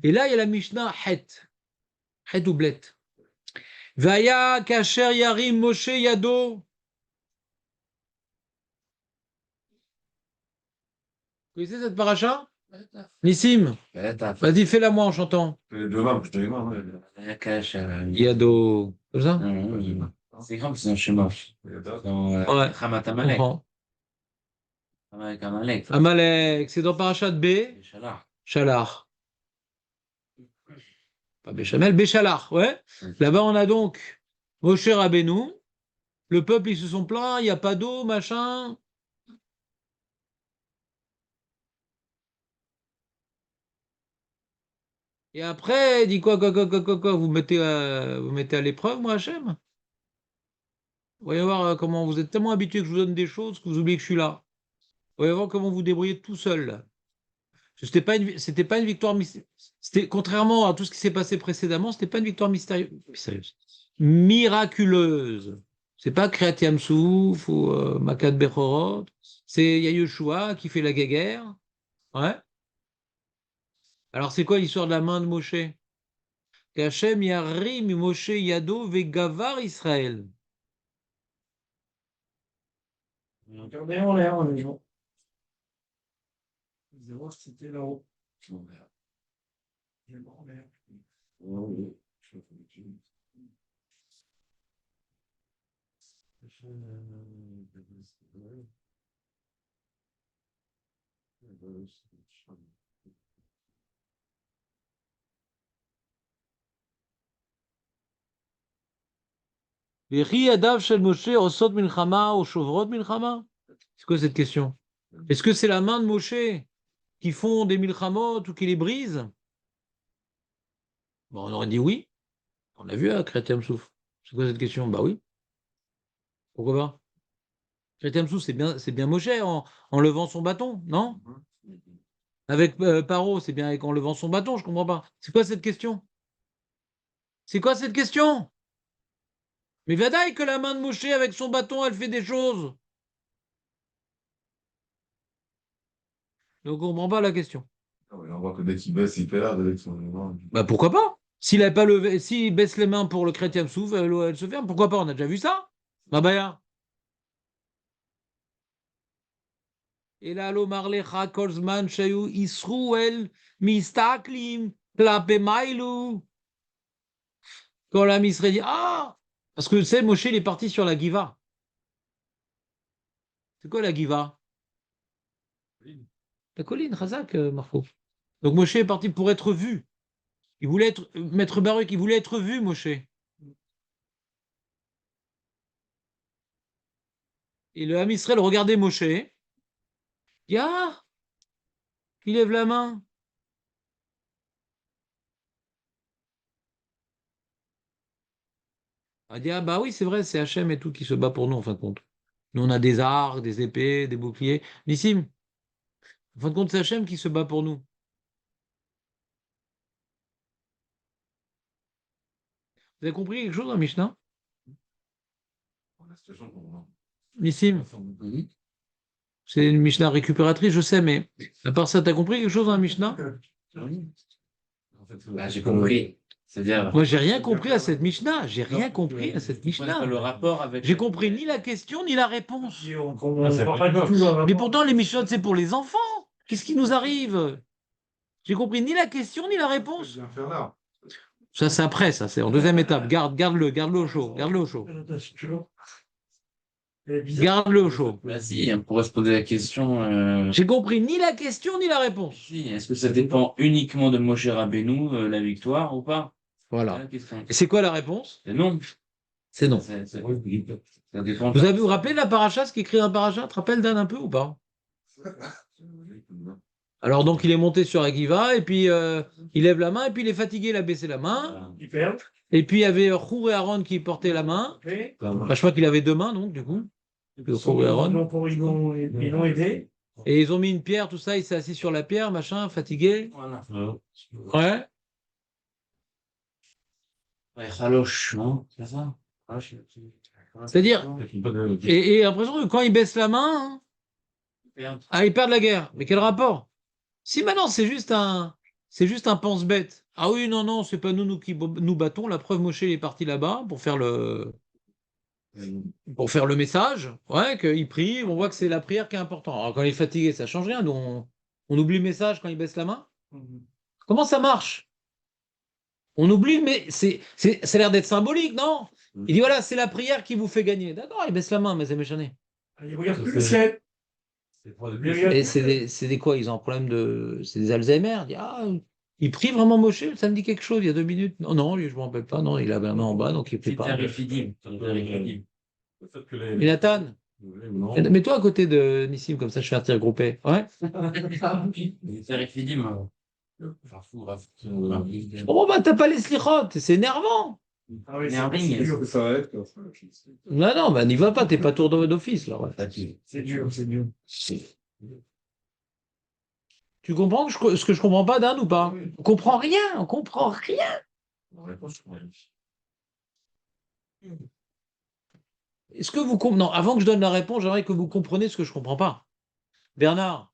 Et là, il y a la Mishnah Het. Het ou Blet. Vaya Kacher Yarim Moshe Yado. Vous connaissez cette paracha? Nissim, vas-y, fais-la moi en chantant. Les deux mains, je te les mains. Yado. Comme ça? C'est grave, c'est un schéma. Dans Ouais. Hamat Je Amalek. comprends. Avec Amalek. Amalek, c'est dans parachat B. Inch'Allah. Shalach. Pas Béchamel, Béchalach, ouais. Là-bas, on a donc Moshe Rabbeinu. Le peuple, ils se sont plaints, il n'y a pas d'eau, machin. Et après, il dit quoi, vous mettez à l'épreuve, moi, Hachem? Voyez voir comment vous êtes tellement habitué que je vous donne des choses que vous oubliez que je suis là. Voyez voir comment vous débrouillez tout seul, là. C'était pas une victoire mystérieuse. C'était, contrairement à tout ce qui s'est passé précédemment, c'était pas une victoire mystérieuse. Miraculeuse. C'est pas Kriyat Yamsouf ou Makat Bechorot. C'est Yeshua qui fait la guéguerre. Ouais. Alors, c'est quoi l'histoire de la main de Moshe? Qu'Hachem Yarim Moshe Yado Vegavar Israël. Regardez en l'air, les gens. Vous allez voir si c'était là-haut. Je vais voir en l'air. Vechi Adav Shel Moshe Osot Milchama ou Shovrot Milchama? C'est quoi cette question? Est-ce que c'est la main de Moshe qui font des milchamot ou qui les brisent? Bon, on aurait dit oui. On a vu à Kriyat Yamsouf. C'est quoi cette question? Bah oui. Pourquoi pas? Kriyat Yamsouf, c'est bien Moshe en levant son bâton, non? Avec Paro, c'est bien en levant son bâton, je comprends pas. C'est quoi cette question? C'est quoi cette question? Mais vadaï que la main de Moshe avec son bâton, elle fait des choses. Donc on comprend pas la question. On voit que dès qu'il baisse, il perd avec son main. Bah pourquoi pas? S'il avait pas levé, s'il baisse les mains pour le Kriyat Yamsouf, elle se ferme. Pourquoi pas? On a déjà vu ça? Bah bah. Et là, l'omarlecha kolzman shayu Israël mistaklim klape maïlou. Quand la Misraël dit ah, parce que tu sais, Moshe il est parti sur la Giva. C'est quoi la Giva? La colline, Razak, Marco. Donc Moshe est parti pour être vu. Il voulait être Maître Baruch, il voulait être vu, Moshe. Et le Ham Israël regardait Moshe. Il dit ah, il lève la main. Il dit ah bah oui, c'est vrai, c'est Hachem et tout qui se bat pour nous en fin de compte. Nous on a des arcs, des épées, des boucliers. Nissim, en fin de compte, c'est Hachem qui se bat pour nous. Vous avez compris quelque chose dans Mishnah? Nissim, c'est une Mishnah récupératrice, je sais, mais à part ça, t'as compris quelque chose dans la Mishnah? Bah, j'ai compris. C'est-à-dire. Moi, j'ai rien compris à cette Mishnah. J'ai rien compris à cette Mishnah. Le rapport avec. J'ai compris ni la question ni la réponse. On comprend pas du tout. Mais pourtant, les Mishnah, c'est pour les enfants. Qu'est-ce qui nous arrive? J'ai compris ni la question ni la réponse. Ça, c'est après, ça, c'est en deuxième étape. Garde-le au chaud. Garde-le au chaud. Garde-le au chaud. Vas-y, on pourrait se poser la question. J'ai compris ni la question ni la réponse. Si, est-ce que ça dépend uniquement de Moshe Rabbeinu, la victoire ou pas? Voilà. C'est la question. Et c'est quoi la réponse? C'est non. C'est non. Ça dépend. Vous avez vous rappelez de la paracha, ce qui écrit dans la paracha? Tu te rappelles Dan un peu ou pas? Alors donc il est monté sur Akiva et puis il lève la main et puis il est fatigué, il a baissé la main. Ils perdent. Et puis il y avait Chour et Aaron qui portaient la main. Et Enfin, je crois qu'il avait deux mains donc du coup. Chour et Aaron. ils l'ont aidé. Et ils ont mis une pierre, tout ça, il s'est assis sur la pierre, machin, fatigué. Voilà. Ouais. Ouais, Khalosh, non? C'est ça? C'est-à-dire, et l'impression que quand ils baissent la main, hein, ah, ils perdent la guerre. Mais quel rapport? Si maintenant c'est juste un pense-bête. Ah oui, non, non, c'est pas nous qui nous battons. La preuve, Moshe est parti là-bas pour faire le message. Ouais, qu'il prie. On voit que c'est la prière qui est importante. Alors quand il est fatigué, ça change rien. Donc on oublie le message quand il baisse la main. Comment ça marche? On oublie, mais ça a l'air d'être symbolique, non? Il dit voilà, c'est la prière qui vous fait gagner. D'accord, il baisse la main, mais c'est méchant. Il regarde plus le ciel. Il regarde Et plus c'est des quoi? Ils ont un problème de. C'est des Alzheimer. Il dit, ah, il prie vraiment Moshe, ça me dit quelque chose il y a 2 minutes. Non, non, lui, je ne me rappelle pas. Non, il avait la main en bas, donc il ne prie pas. Et Nathan, mets-toi à côté de Nissim, comme ça je fais un tir groupé. Ouais. Oh, bah, t'as pas les slichot, c'est énervant. Ah oui, Énerving. dur. Ça va être comme ça. Non, non, bah, n'y va pas, t'es pas tour d'office, là. Ouais. C'est dur, c'est dur. Tu comprends ce que je comprends pas, Dan, ou pas? On comprend rien, on comprend rien. Est-ce que vous Non, avant que je donne la réponse, j'aimerais que vous compreniez ce que je comprends pas. Bernard,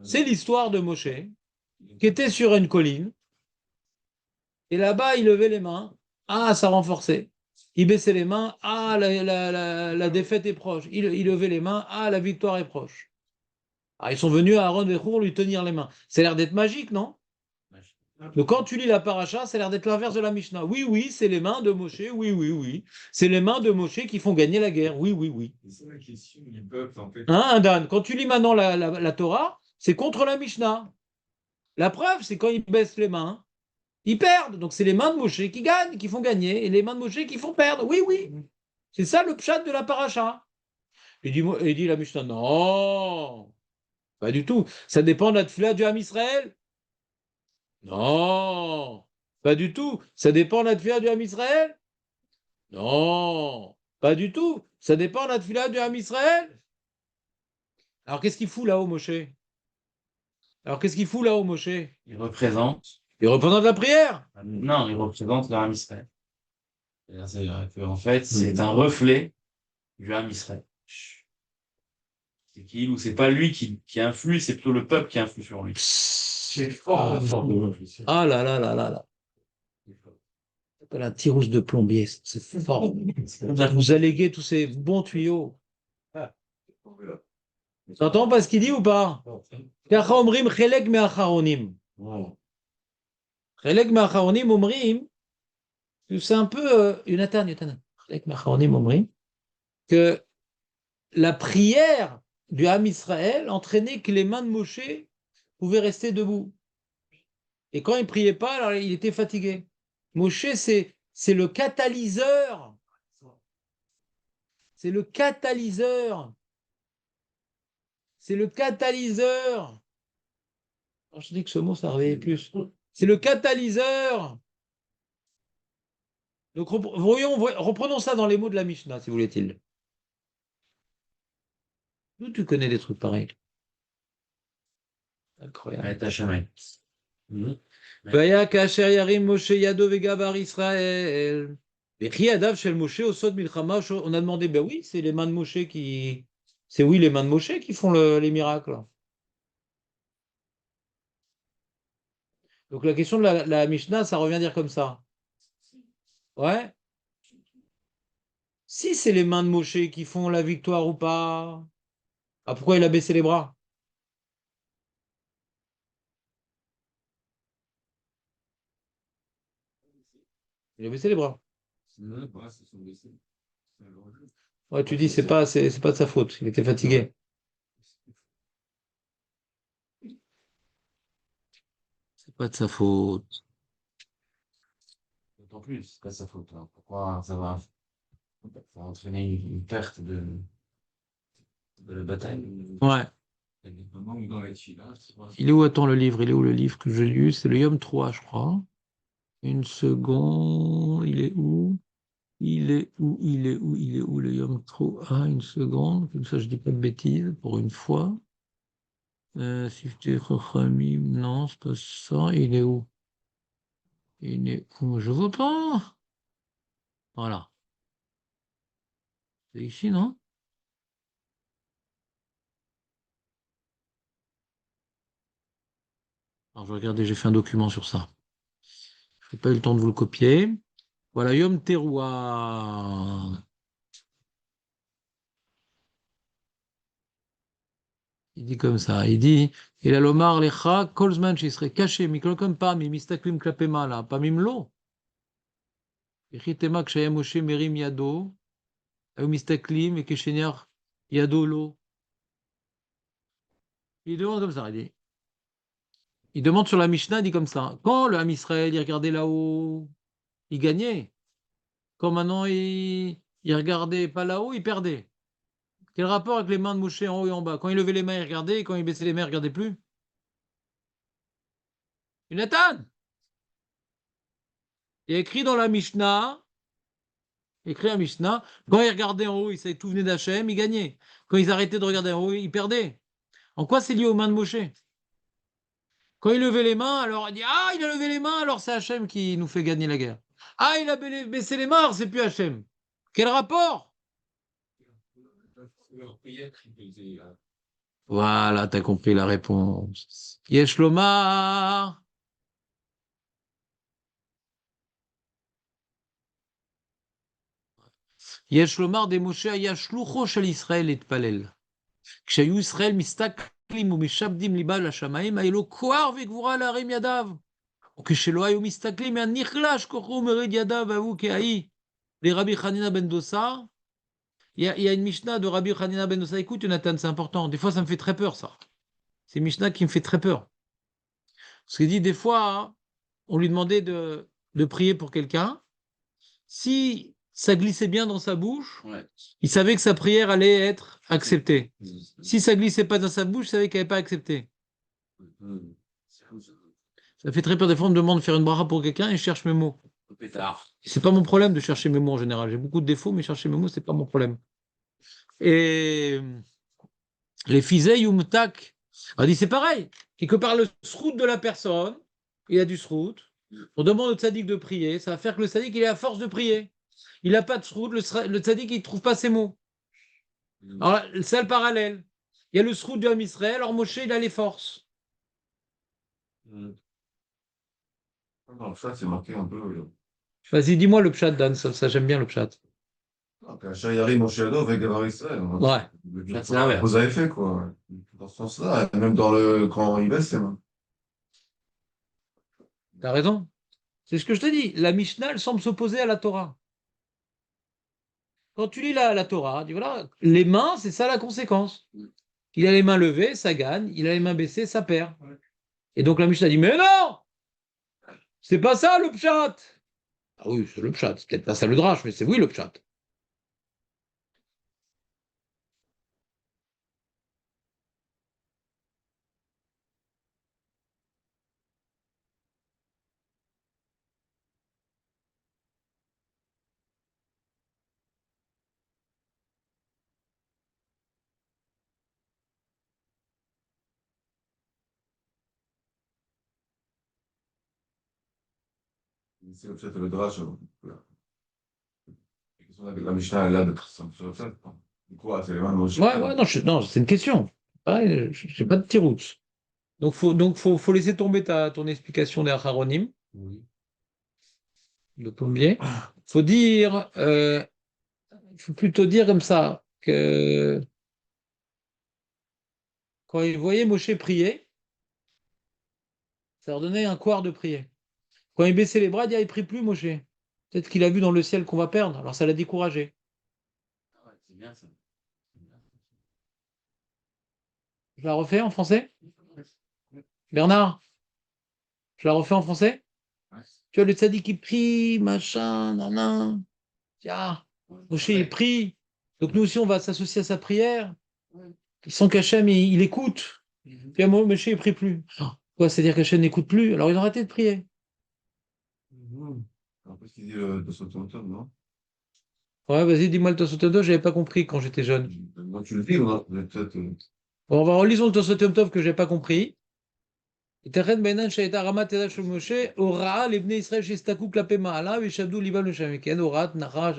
c'est l'histoire de Moshe qui était sur une colline et là-bas il levait les mains. Ah, ça renforçait. Il baissait les mains. Ah, la défaite est proche. Il levait les mains. Ah, la victoire est proche. Ah, ils sont venus à Aaron et Hour lui tenir les mains. Ça a l'air d'être magique, non? Donc quand tu lis la paracha, ça a l'air d'être l'inverse de la Mishnah. Oui, oui, c'est les mains de Moshe. Oui, oui, oui. C'est les mains de Moshe qui font gagner la guerre. Oui, oui, oui. C'est la question du peuple, en fait. Hein, Dan, quand tu lis maintenant la Torah, c'est contre la Mishnah. La preuve, c'est quand ils baissent les mains, ils perdent. Donc c'est les mains de Moshe qui gagnent, qui font gagner, et les mains de Moshe qui font perdre. Oui, oui. C'est ça le pshat de la paracha. Il dit la Mishnah, non, pas du tout. Ça dépend de la tefila du Ham Israël. Non, pas du tout. Ça dépend de la tefila du Ham Israël. Non, pas du tout. Ça dépend de la tefila du Ham Israël. Alors qu'est-ce qu'il fout là-haut, Moshe? Alors qu'est-ce qu'il fout là-haut, Moshe? Il représente. Il représente la prière. Non, il représente le Ham Israël. C'est-à-dire que, en fait, c'est un reflet du Ham Israël. C'est qu'il ou c'est pas lui qui influe, c'est plutôt le peuple qui influe sur lui. C'est fort. Ah là là là là là. Ça s'appelle un tirous de plombier. C'est fort. Vous alléguez tous ces bons tuyaux. T'entends pas ce qu'il dit ou pas? Kach omrim chelek me'acharonim. Chelek me'acharonim omrim. C'est un peu Yonatan. Chelek me'acharonim omrim. Que la prière du Ham Israël entraînait que les mains de Moshe pouvaient rester debout. Et quand il ne priait pas, alors il était fatigué. Moshe, c'est le catalyseur. C'est le catalyseur. C'est le catalyseur. Alors, je dis que ce mot, ça réveillait plus. C'est le catalyseur. Donc, reprenons ça dans les mots de la Mishnah, si vous voulez-il. D'où tu connais des trucs pareils? Incroyable. Ouais, Tachamay. Vaya kasher yarim Moshe yado vegabar Israël. Vechi adav shel Moshe osod milchama. On a demandé, ben oui, c'est les mains de Moshe qui. C'est oui, les mains de Moshe qui font les miracles. Donc la question de la Mishnah, ça revient dire comme ça. Ouais. Si c'est les mains de Moshe qui font la victoire ou pas. Ah, pourquoi il a baissé les bras? Il a baissé les bras. Ouais, tu dis c'est pas de sa faute. Il était fatigué. C'est pas de sa faute. D'autant plus, c'est pas sa faute. Alors pourquoi ça va entraîner une perte de la bataille? Ouais. Il est où, attends, le livre? Il est où le livre que j'ai lu? C'est le Yom 3, je crois. Une seconde. Il est où? Il est où? Il est où? Il est où le Yom 3? Ah, une seconde. Comme ça, je dis pas de bêtises pour une fois. Sifte Chachamim, non, c'est pas ça. Il est où? Il est où? Je vois pas. Voilà. C'est ici, non? Alors, je vais regarder, j'ai fait un document sur ça. Je n'ai pas eu le temps de vous le copier. Voilà, Yom Teruah. Il dit comme ça, il dit, il a l'omar lecha, kolzman qui serait caché, mikolkom pas, mi mistaklim klapema là, pas mimlo. Echitema kshaya Moshe merim yado, ayu mistaklim et keshenyar yado lo. Il demande comme ça, il demande sur la Mishnah, il dit comme ça, quand le Ham Israël, il regardait là-haut, il gagnait. Quand maintenant il regardait pas là-haut, il perdait. Quel rapport avec les mains de Moshe en haut et en bas? Quand il levait les mains, il regardait, et quand il baissait les mains, il regardait plus. Jonathan! Il y a écrit dans la Mishnah, écrit à Mishnah, quand ils regardaient en haut, ils savaient que tout venait d'Hachem, ils gagnaient. Quand ils arrêtaient de regarder en haut, ils perdaient. En quoi c'est lié aux mains de Moshe? Quand il levait les mains, alors il dit ah, il a levé les mains, alors c'est Hachem qui nous fait gagner la guerre. Ah, il a baissé les mains, alors c'est plus Hachem. Quel rapport? Voilà, t'as compris la réponse. Yesh lomar. יש לומר דמשה היה שלוחו של ישראל להתפלל. כשהיו ישראל מסתכלים ומשעבדים ליבה לשמיים, היה לו כוח וגבורה להרים ידיו. וכשלא היו מסתכלים, היה נחלש כוחו ומוריד ידיו, והוא כהאי לרבי חנינא בן דוסה. Il y a une Mishnah de Rabbi Hanina ben Dosa. Écoute, Jonathan, c'est important. Des fois, ça me fait très peur, ça. C'est une Mishnah qui me fait très peur. Parce qu'il dit, des fois, on lui demandait de prier pour quelqu'un. Si ça glissait bien dans sa bouche, Ouais. il savait que sa prière allait être acceptée. Si ça glissait pas dans sa bouche, il savait qu'elle n'allait pas acceptée. Ça fait très peur. Des fois, on me demande de faire une bracha pour quelqu'un et je cherche mes mots. Pétard. C'est pas mon problème de chercher mes mots en général. J'ai beaucoup de défauts, mais chercher mes mots, c'est pas mon problème. Et les fisei yumtak, on dit c'est pareil. Quelque part, le srout de la personne, il a du srout. On demande au tzaddik de prier. Ça va faire que le tzaddik, il est à force de prier. Il n'a pas de srout. Le tzaddik, il ne trouve pas ses mots. Alors, c'est le parallèle. Il y a le srout du Ham Israël. Alors, Moshe, il a les forces. Non, ça, c'est marqué un peu. Vas-y, dis-moi le pshat, Dan. Ça, j'aime bien le pshat. Kacher Yari Moshe Adov avec Gavar Israël. Ouais. C'est l'inverse. Vous avez fait, quoi. Dans ce sens-là, et même quand il baisse ses mains. T'as raison. C'est ce que je te dis. La Mishnah, elle semble s'opposer à la Torah. Quand tu lis la Torah, tu dis voilà, les mains, c'est ça la conséquence. Il a les mains levées, ça gagne. Il a les mains baissées, ça perd. Et donc la Mishnah dit mais non, c'est pas ça le pshat. Ah oui, c'est le pshat. C'est peut-être pas ça le drache, mais c'est oui le pshat. C'est le fait le drache. La Mishnah, elle a là d'être sur le fait. Du coup, c'est les mains de Moshe. Ouais, ouais, non, non, c'est une question. Ouais, j'ai pas de tiroute. Donc faut laisser tomber ton explication des Acharonim. Oui. De tomber. Faut dire, faut plutôt dire comme ça que quand ils voyaient Moshe prier, ça leur donnait un quart de prier. Quand il baissait les bras, il dit, ah, il prie plus, Moshe. Peut-être qu'il a vu dans le ciel qu'on va perdre, alors ça l'a découragé. Ah ouais, c'est bien ça. Je la refais en français? Bernard, je la refais en français? Ouais. Tu vois, le tzaddik qui prie, machin, nanan. Tiens, Moshe, il prie. Donc nous aussi, on va s'associer à sa prière. Il sent qu'Hachem, il écoute. Puis à moi, Moshe, il prie plus. Quoi, c'est-à-dire qu'Hachem n'écoute plus, alors ils ont arrêté de prier. Un peu ce qu'il dit de Sotomaton, non? Ouais, vas-y, dis-moi le Tosfot Yom Tov, j'avais pas compris quand j'étais jeune. Moi, tu le dis, ou non? Peut-être. Bon, on va relisons le Tosfot Yom Tov que j'ai pas compris. ייתכן בעינן שהייתה רמת ידיו של משה הוראה לבני ישראל שיסתכלו כלפי מעלה וישעבדו ליבם לשם, כן, הוראת נחש,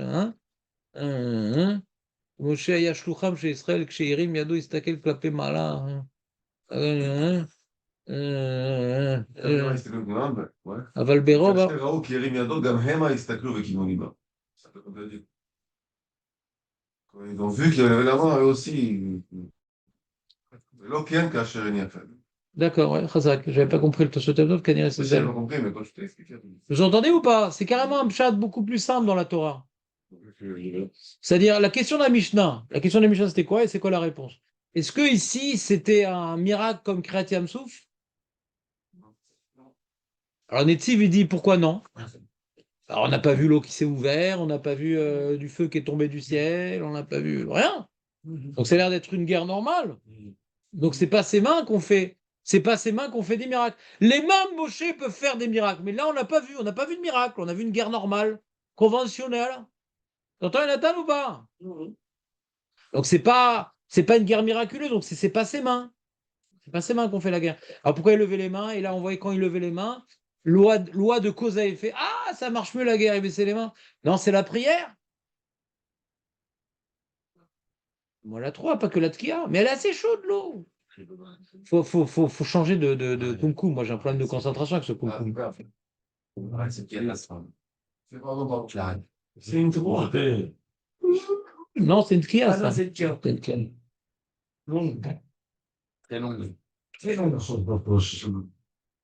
משה היה שלוחם של ישראל, כשהרים ידו הסתכל כלפי מעלה, euh, הסתכלו כולם, ouais. אבל ברוב, כאשר ראו כי הרים ידו, גם המה הסתכלו בכיוון ליבם. Ça peut pas dire. Quand ils ont vu qu'il avait la main, eux aussi. ולא כן כאשר הניח ידו. d'accord, ouais, Chazak, j'avais pas compris le Tosfot Yom Kanireh J'ai c'est pas compris, mais quand je t'ai expliqué. Vous entendez ou pas? C'est carrément un pshat beaucoup plus simple dans la Torah. C'est-à-dire, la question de la Mishnah, c'était quoi et c'est quoi la réponse? Est-ce que ici, c'était un miracle comme Kriyat Yam Souf? Alors, Netziv, il dit pourquoi non? Alors, on n'a pas vu l'eau qui s'est ouverte, on n'a pas vu du feu qui est tombé du ciel, on n'a pas vu rien. Donc, ça a l'air d'être une guerre normale. Donc, c'est pas ses mains qu'on fait. C'est pas ses mains qu'on fait des miracles. Les mains de Moshe peuvent faire des miracles, mais là, on n'a pas vu de miracle. On a vu une guerre normale, conventionnelle. T'entends, Nathan, ou pas? Donc, c'est pas une guerre miraculeuse, donc c'est pas ses mains. C'est pas ses mains qu'on fait la guerre. Alors, pourquoi il levait les mains? Et là, on voyait quand il levait les mains, loi de cause à effet. Ah, ça marche mieux la guerre, il baissait les mains. Non, c'est la prière. Moi, la trois, pas que la tkia, mais elle est assez chaude, l'eau. Faut changer de kumkum. Moi, j'ai un problème de concentration avec ce kumkum. Ouais, c'est bien, là, ça. C'est pardon, pardon. Claire. C'est une tour. Non, c'est une tkia, Ah non, ça. c'est une tour. C'est une tkia. Longue. Très longue. Très longue.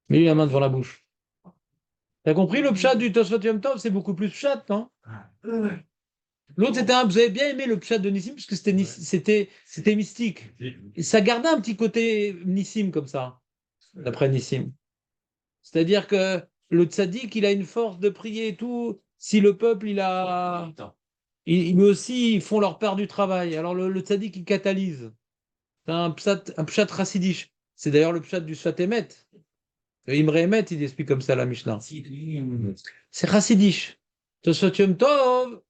Mets lui la main devant la bouche. T'as compris le pshat du Tosfot Yom Tov? C'est beaucoup plus pshat, non? L'autre, vous avez bien aimé le pshat de Nissim, parce que c'était mystique. Et ça gardait un petit côté Nissim comme ça, d'après Nissim. C'est-à-dire que le tzaddik, il a une force de prier et tout. Si le peuple, lui aussi, ils font leur part du travail. Alors le tzaddik, il catalyse. C'est un pshat chassidish. C'est d'ailleurs le pshat du Sfat Emet. Le Imre Emet, il explique comme ça la Mishnah. C'est chassidish. Tosfot Yom Tov,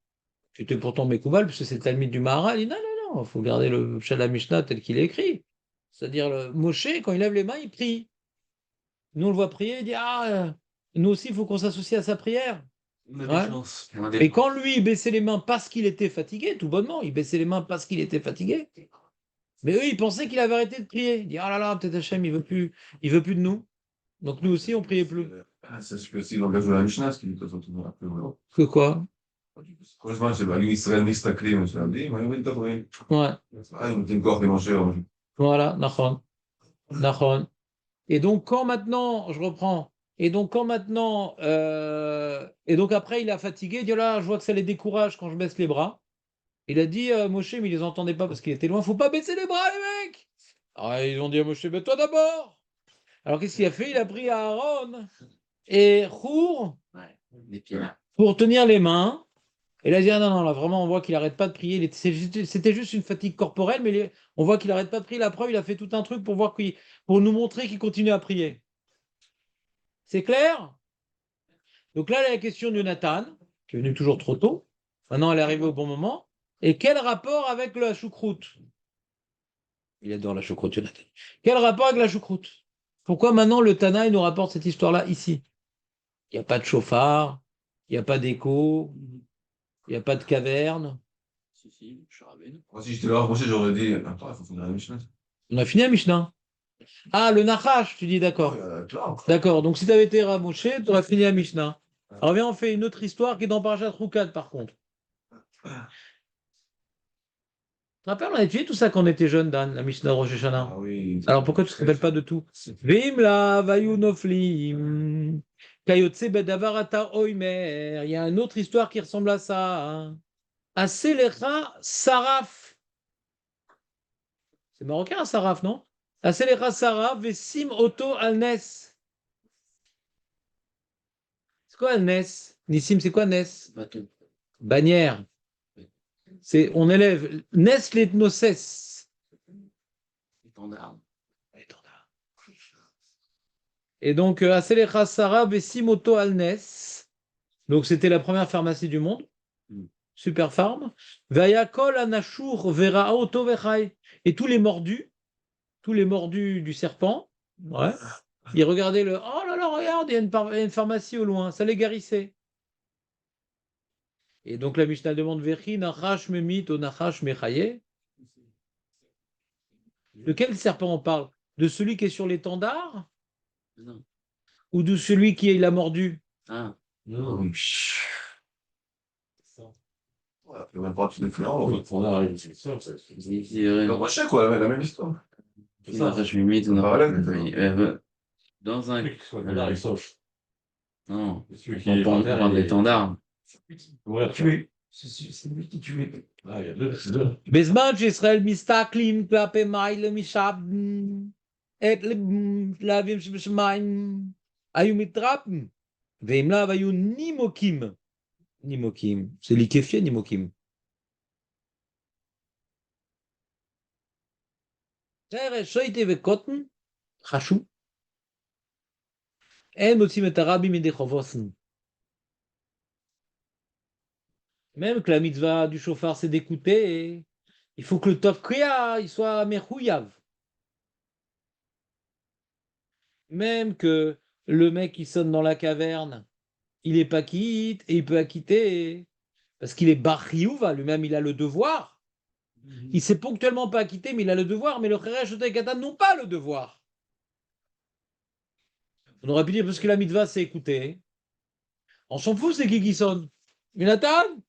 c'était pourtant Mekoubal, parce que c'est le Talmud du Maharal. Il dit non, il faut garder le pshat de la Mishnah tel qu'il est écrit. C'est-à-dire, le Moshe, quand il lève les mains, il prie. Nous, on le voit prier, il dit nous aussi, il faut qu'on s'associe à sa prière. On a Ouais. des chances. On a des Et chances. quand lui, il baissait les mains parce qu'il était fatigué, tout bonnement, il baissait les mains parce qu'il était fatigué. Mais eux, ils pensaient qu'il avait arrêté de prier. Il dit ah là là, peut-être Hachem, il veut plus de nous. Donc nous aussi, on priait plus. Ah, c'est ce que si l'engagement de la Mishnah, ce qui est tout un peu. Que quoi? כל הזמן שבעלים ישראל מסתכלים ושואלים, היו מדברים. Ouais. הם נותנים כוח למשה. Voilà, Nachon. Nachon. Et donc, quand maintenant, je reprends, et donc après, il a fatigué, il dit là, je vois que ça les décourage quand je baisse les bras. Il a dit Moshe, mais ils les entendaient pas parce qu'il était loin, faut pas baisser les bras, les mecs. Alors, ils ont dit à Moshe, toi d'abord. Alors, qu'est-ce qu'il a fait? Il a pris Aaron et Chour Des pierres. pour tenir les mains. Et là, il a dit, non, non, là, vraiment, on voit qu'il n'arrête pas de prier. C'était juste une fatigue corporelle, mais on voit qu'il n'arrête pas de prier. La preuve, il a fait tout un truc pour nous montrer qu'il continue à prier. C'est clair? Donc là, la question de Nathan, qui est venu toujours trop tôt. Maintenant, elle est arrivée au bon moment. Et quel rapport avec la choucroute? Il adore la choucroute, Jonathan. Quel rapport avec la choucroute? Pourquoi maintenant le Tana il nous rapporte cette histoire-là ici? Il n'y a pas de chauffard, il n'y a pas d'écho, il n'y a pas de caverne. Si, je suis Rabbeinu. Moi, si j'étais là, Moshe, j'aurais dit, attends, il faut finir la Mishnah. On a fini la Mishnah. Ah, le Nachash, tu dis d'accord. D'accord, donc si tu avais été Rav Moshe, tu aurais fini la Mishnah. Alors viens, on fait une autre histoire qui est dans Parashat Roukat par contre. Tu te rappelles, on a étudié tout ça quand on était jeune, Dan, la Mishnah de Rosh Hashanah. Ah oui. Alors pourquoi tu ne te rappelles pas de tout? Vimla vayu noflim. Kayotse bedavarata oimer. Il y a une autre histoire qui ressemble à ça. Aselecha saraf. C'est marocain, un saraf, non? Aselecha saraf vesim oto alnes. C'est quoi alnes? Nissim, c'est quoi nes? Bâton. Bannière. On élève nes letnoses. Étendard. Et donc, Aselecha Sarah Besimoto Alnes. Donc, c'était la première pharmacie du monde. Super Farm. Vayakol Anashur Verao Tovechai. Et tous les mordus du serpent, ouais, ils regardaient oh là là, regarde, il y a une pharmacie au loin. Ça les guérissait. Et donc, la Mishnah demande Vechi Nachash Memit o Nachash Mechaye. De quel serpent on parle? De celui qui est sur l'étendard Non. Ou de celui qui l'a mordu? Ah. Non. Ouais, après, même pas tous les fleurs, On a Il dirait, le non. rocher, quoi, la même histoire. Une arrache limite, C'est parallèle, dans un. Non, Celui on prend l'étendard. Tué. C'est lui qui tuait. בזמן שישראל מסתכלים כלפי מעלה משעבדים את להבים שבשמיים היו מתרפים ואם לאו היו נימוקים. נימוקים, c'est liquéfié נימוקים. תראה, שויטי וקוטן, חשו. אין מוצאים את הרבי מידי חובוסן. Même que la mitzvah du chauffard c'est d'écouter, il faut que le tokria il soit mechouyav. Même que le mec qui sonne dans la caverne, il est pas quitte et il peut acquitter parce qu'il est bariouva, lui-même il a le devoir. Il s'est ponctuellement pas acquitté, mais il a le devoir. Mais le Kheresh et Katan n'ont pas le devoir. On aurait pu dire parce que la mitzvah c'est écouter. On s'en fout, c'est qui sonne. Jonathan.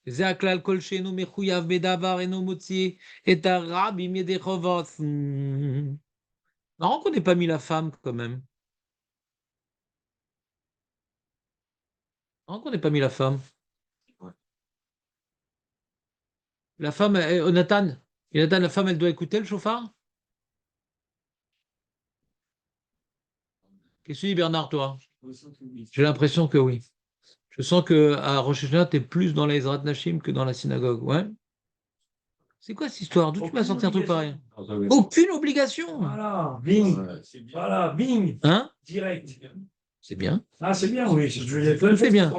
זה הכלל כלשנו מחויב בדבר אינו מוציא את הרבים ידי חובות. Marrant qu'on n'ait pas mis la femme quand même. Marrant qu'on n'ait pas mis la femme. La femme, Nathan, la femme, elle doit écouter le chauffard? Qu'est-ce que tu dis, Bernard, toi? J'ai l'impression que oui. Je sens qu'à Rosh Hashanah, tu es plus dans la Ezrat Nashim que dans la synagogue. Ouais. C'est quoi cette histoire? D'où tu m'as sorti un truc pareil? Aucune obligation. Voilà, bing. Voilà, bing. Hein? Direct. C'est bien. Ah, c'est bien, oui. Tout est bien.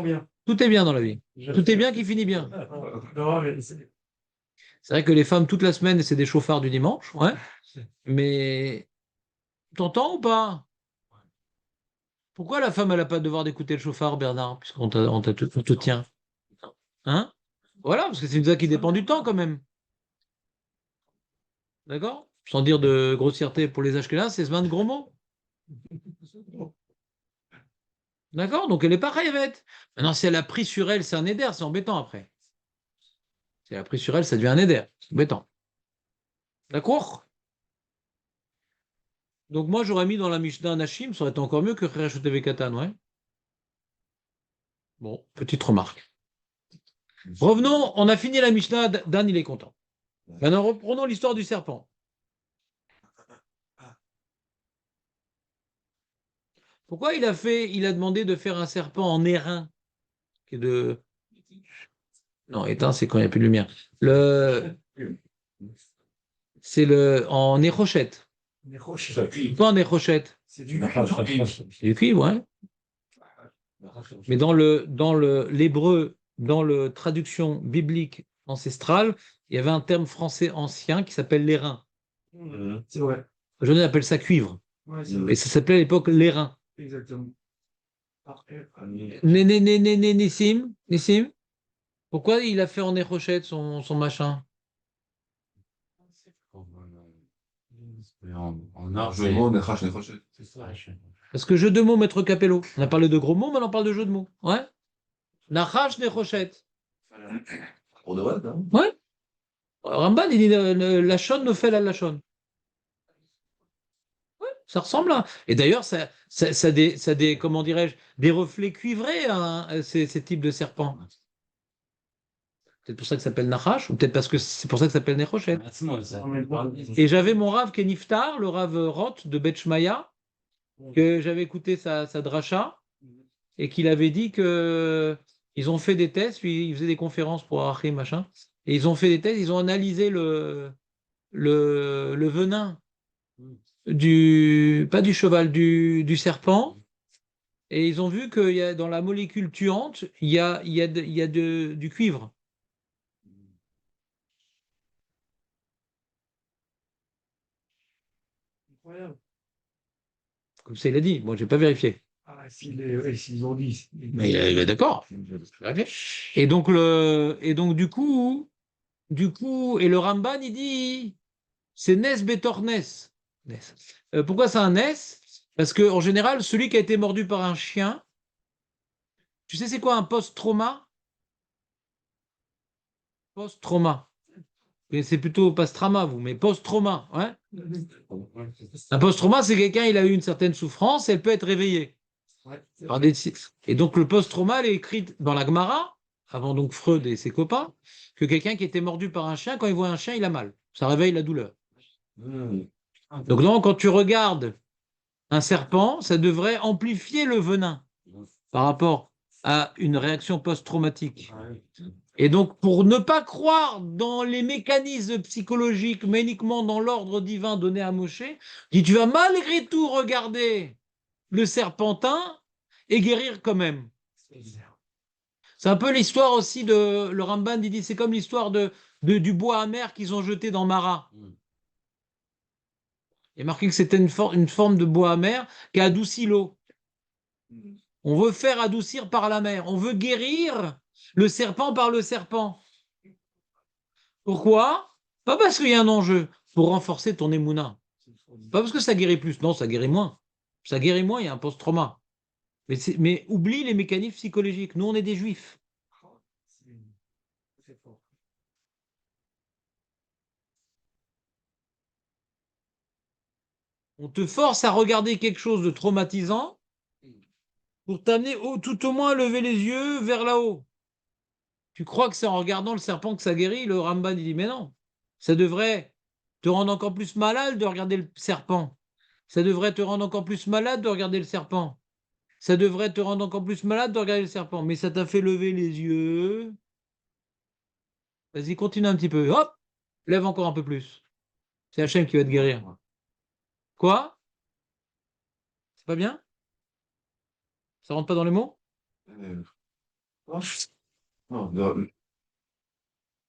Tout est bien dans la vie. Tout est bien qui finit bien. Non, mais C'est vrai que les femmes, toute la semaine, c'est des chauffards du dimanche. Ouais. Mais t'entends ou pas? Pourquoi la femme, elle n'a pas le devoir d'écouter le chauffard, Bernard, puisqu'on on te tient? Hein? Voilà, parce que c'est une chose qui dépend du temps quand même. D'accord? Sans dire de grossièreté pour les Ashkénazes, c'est ce 20 gros mots. D'accord? Donc elle n'est pas rêvette. Maintenant, si elle a pris sur elle, c'est un éder, c'est embêtant après. Si elle a pris sur elle, ça devient un éder. C'est embêtant. D'accord? Donc moi, j'aurais mis dans la Mishnah Nashim, ça aurait été encore mieux que Kheresh TV Katan, ouais. Bon, petite remarque. Revenons, on a fini la Mishnah, Dan, il est content. Maintenant, reprenons l'histoire du serpent. Pourquoi il a demandé de faire un serpent en airain Non, éteint, c'est quand il n'y a plus de lumière. C'est en nérochette. Pas en nérochette. c'est du C'est du cuivre, ouais. Mais dans l'hébreu, dans la traduction biblique ancestrale, il y avait un terme français ancien qui s'appelle l'airain. C'est vrai. Aujourd'hui, on appelle ça cuivre. Ouais, c'est vrai. Et ça s'appelait à l'époque l'airain. Exactement. Nissim, pourquoi il a fait en nérochette son machin? En or, Je monte, Nechash, Nechoshet. c'est ça. Parce que jeu de mots, maître Capello. On a parlé de gros mots, mais on parle de jeu de mots. Ouais. Nachash nérochette. Pour de vrai, non? Ouais. Ramban, il dit la chonne ne fait la lachonne. Ouais, ça ressemble à. Et d'ailleurs, ça a des, comment dirais-je, des reflets cuivrés, hein, ces types de serpents. Peut-être pour ça que ça s'appelle Nachash, ou peut-être parce que c'est pour ça que ça s'appelle Néchochet. Et j'avais mon rave qui est Niftar, le rave Roth de Bet Shmaya, que j'avais écouté sa dracha, et qu'il avait dit que ils ont fait des tests, puis ils faisaient des conférences pour Achim, machin, et ils ont fait des tests, ils ont analysé le venin pas du cheval, du serpent, et ils ont vu qu'il y a dans la molécule tuante, il y a du cuivre. Incroyable. Comme ça, il a dit. Moi, j'ai pas vérifié. Ah, s'ils ont dit. Mais il est d'accord. Et donc, du coup, et le Ramban, il dit, c'est Nes Betor Nes. Nes. Pourquoi c'est un Nes? Parce qu'en général, celui qui a été mordu par un chien, tu sais c'est quoi un post-trauma? Post-trauma. Et c'est plutôt pastrama, vous, mais post-trauma. Ouais. Un post-trauma, c'est quelqu'un, il a eu une certaine souffrance, elle peut être réveillée. Par des... Et donc le post-trauma, elle est écrite dans la Gemara, avant donc Freud et ses copains, que quelqu'un qui était mordu par un chien, quand il voit un chien, il a mal. Ça réveille la douleur. Donc non, quand tu regardes un serpent, ça devrait amplifier le venin par rapport à une réaction post-traumatique. Et donc, pour ne pas croire dans les mécanismes psychologiques, mais uniquement dans l'ordre divin donné à Moshe, dit tu vas malgré tout regarder le serpentin et guérir quand même. C'est un peu l'histoire aussi de le Ramban, il dit c'est comme l'histoire du bois amer qu'ils ont jeté dans Mara. Il y a marqué que c'était une forme de bois amer qui a adouci l'eau. On veut faire adoucir par la mer. On veut guérir le serpent par le serpent. Pourquoi? Pas parce qu'il y a un enjeu, pour renforcer ton émouna. Pas parce que ça guérit plus, non, ça guérit moins. Ça guérit moins, il y a un post-trauma. Mais oublie les mécanismes psychologiques. Nous, on est des juifs. On te force à regarder quelque chose de traumatisant pour t'amener tout au moins à lever les yeux vers là-haut. Tu crois que c'est en regardant le serpent que ça guérit? Le Ramban, il dit, mais non. Ça devrait te rendre encore plus malade de regarder le serpent. Ça devrait te rendre encore plus malade de regarder le serpent. Ça devrait te rendre encore plus malade de regarder le serpent. Mais ça t'a fait lever les yeux. Vas-y, continue un petit peu. Hop, lève encore un peu plus. C'est Hachem qui va te guérir. Quoi? C'est pas bien? Ça rentre pas dans les mots? Non,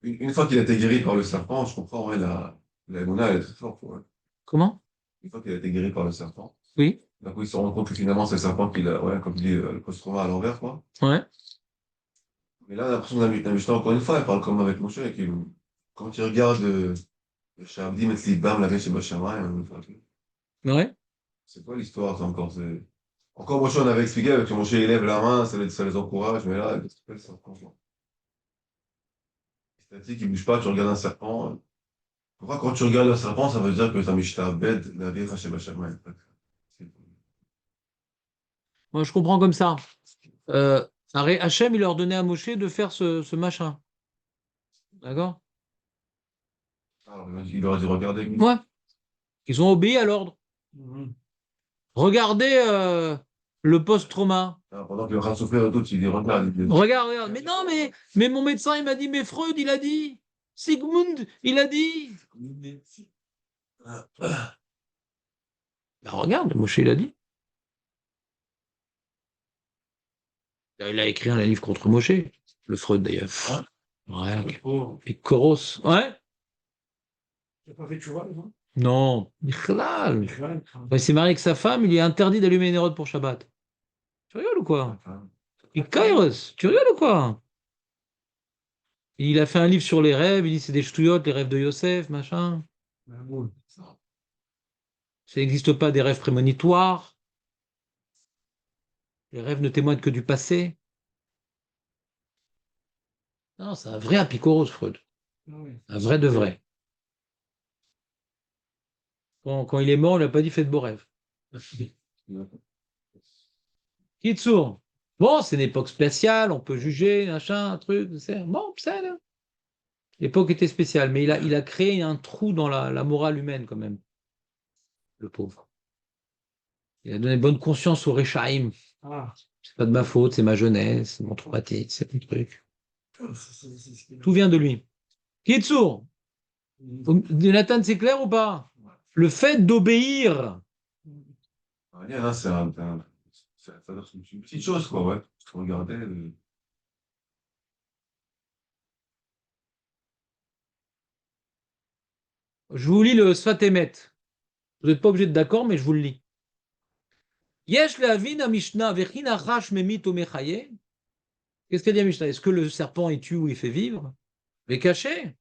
une fois qu'il a été guéri par le serpent, je comprends, ouais, la Emouna, elle est très forte. Ouais. Comment? Une fois qu'il a été guéri par le serpent, Oui. d'un coup, il se rend compte que finalement, c'est le serpent qui l'a, ouais, comme il dit, le post-trauma à l'envers, quoi. Ouais. Mais là, l'impression la Mishnah, encore une fois, elle parle comme avec Moshe, quand il regarde le Shabdi, Metzli, Bam, la Veshe Bashamayim, Ouais. c'est quoi l'histoire, ça, encore? Encore Moshe, on avait expliqué avec que Moshe, il lève la main, ça les encourage, mais là, qu'est-ce que c'est, le serpent, quoi? Statique, il bouge pas, tu regardes un serpent. Pourquoi, quand tu regardes un serpent, ça veut dire que ta Mishnah bed, la vie, Hashem Bashamayim. Moi, je comprends comme ça. Euh, Hachem, il leur donnait à Moshe de faire ce machin. D'accord? Alors, il aurait dit, regardez. Ouais. Ils ont obéi à l'ordre. Regardez le post-trauma. Pendant que le rat soufflait autour, il dit, regarde. Regarde, regarde. Mais non, mais mon médecin, il m'a dit, mais Freud, il a dit. Sigmund, il a dit. Ben regarde, Moshe, il a dit. Il a écrit un livre contre Moshe. Le Freud, d'ailleurs. Ouais. Et Koros. Ouais. Tu n'as pas fait de cheval, non? Non. Michlal. Il s'est marié avec sa femme, il est interdit d'allumer une érode pour Shabbat. Tu rigoles ou quoi? Et Kairos, tu rigoles ou quoi? Il a fait un livre sur les rêves, il dit c'est des ch'touillottes, les rêves de Yosef, machin. Ça n'existe pas des rêves prémonitoires. Les rêves ne témoignent que du passé. Non, c'est un vrai apicoros, Freud. Un vrai de vrai. Quand il est mort, on n'a pas dit faites de beaux rêves. Kitsour. Bon, c'est une époque spéciale, on peut juger, machin, un truc, c'est bon, ça, là. L'époque était spéciale, mais il a créé un trou dans la morale humaine, quand même. Le pauvre. Il a donné bonne conscience au Rechaim. Ah, C'est pas de ma faute, c'est ma jeunesse, c'est mon traumatisme, c'est mon truc. Tout vient de lui. Kitsour. Nathan, c'est clair ou pas? Le fait d'obéir. Rien, c'est une petite chose, quoi, ouais. Regardez. Je vous lis le Sfatemet. Vous n'êtes pas obligé d'être d'accord, mais je vous le lis. Yesh le'avin Mishnah vechin achash memit o mechaye. Qu'est-ce qu'elle dit à Mishnah? Est-ce que le serpent il tue ou il fait vivre? Mais caché.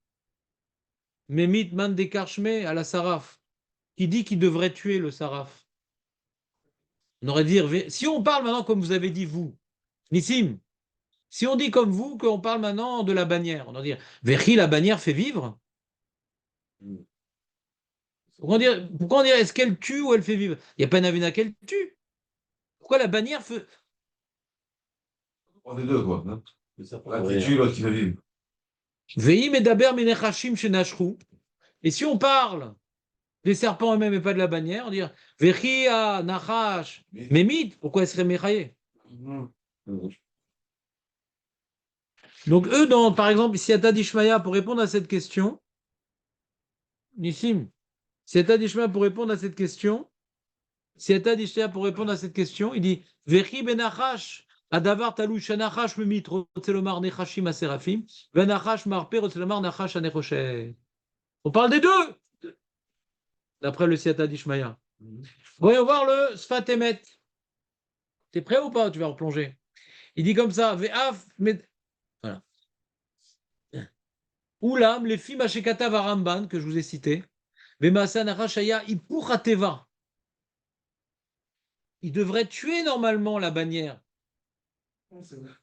Memit man dekarshme à la saraf. qui dit qu'il devrait tuer le saraf? On aurait dit, si on parle maintenant comme vous avez dit vous, Nissim, si on dit comme vous qu'on parle maintenant de la bannière, on va dire, Vechi, la bannière fait vivre. Pourquoi on dirait est-ce qu'elle tue ou elle fait vivre? Il n'y a pas Navina qu'elle tue. Pourquoi la bannière fait. On est deux, quoi. Hein. Ça L'un pourrait, qui tue, l'autre qui fait vivre. Vehi medaber menechashim shenashru. Et si on parle des serpents eux-mêmes et pas de la bannière, on dirait Vechi a nachash memit. Pourquoi elle serait mechaye? Donc eux, par exemple, Siata d'Ishmaïa, pour répondre à cette question, Nissim, Siata d'Ishmaïa, pour répondre à cette question, Siata d'Ishmaïa, pour répondre à cette question, il dit Vechi benachash. Adavar talou shanachash memit rotzelomar nechashim aserafim, venachash marpe rotzelomar nachash anechoshet. On parle des deux, d'après le Siata d'Ishmaïa. Voyons voir le Sfat Emet. T'es prêt ou pas? Tu vas replonger. Il dit comme ça Ve'af, voilà. Oulam, les filles Mashekata Varamban, que je vous ai cité, Vemasa Nachashaya Ipurhateva. Il devrait tuer normalement la bannière.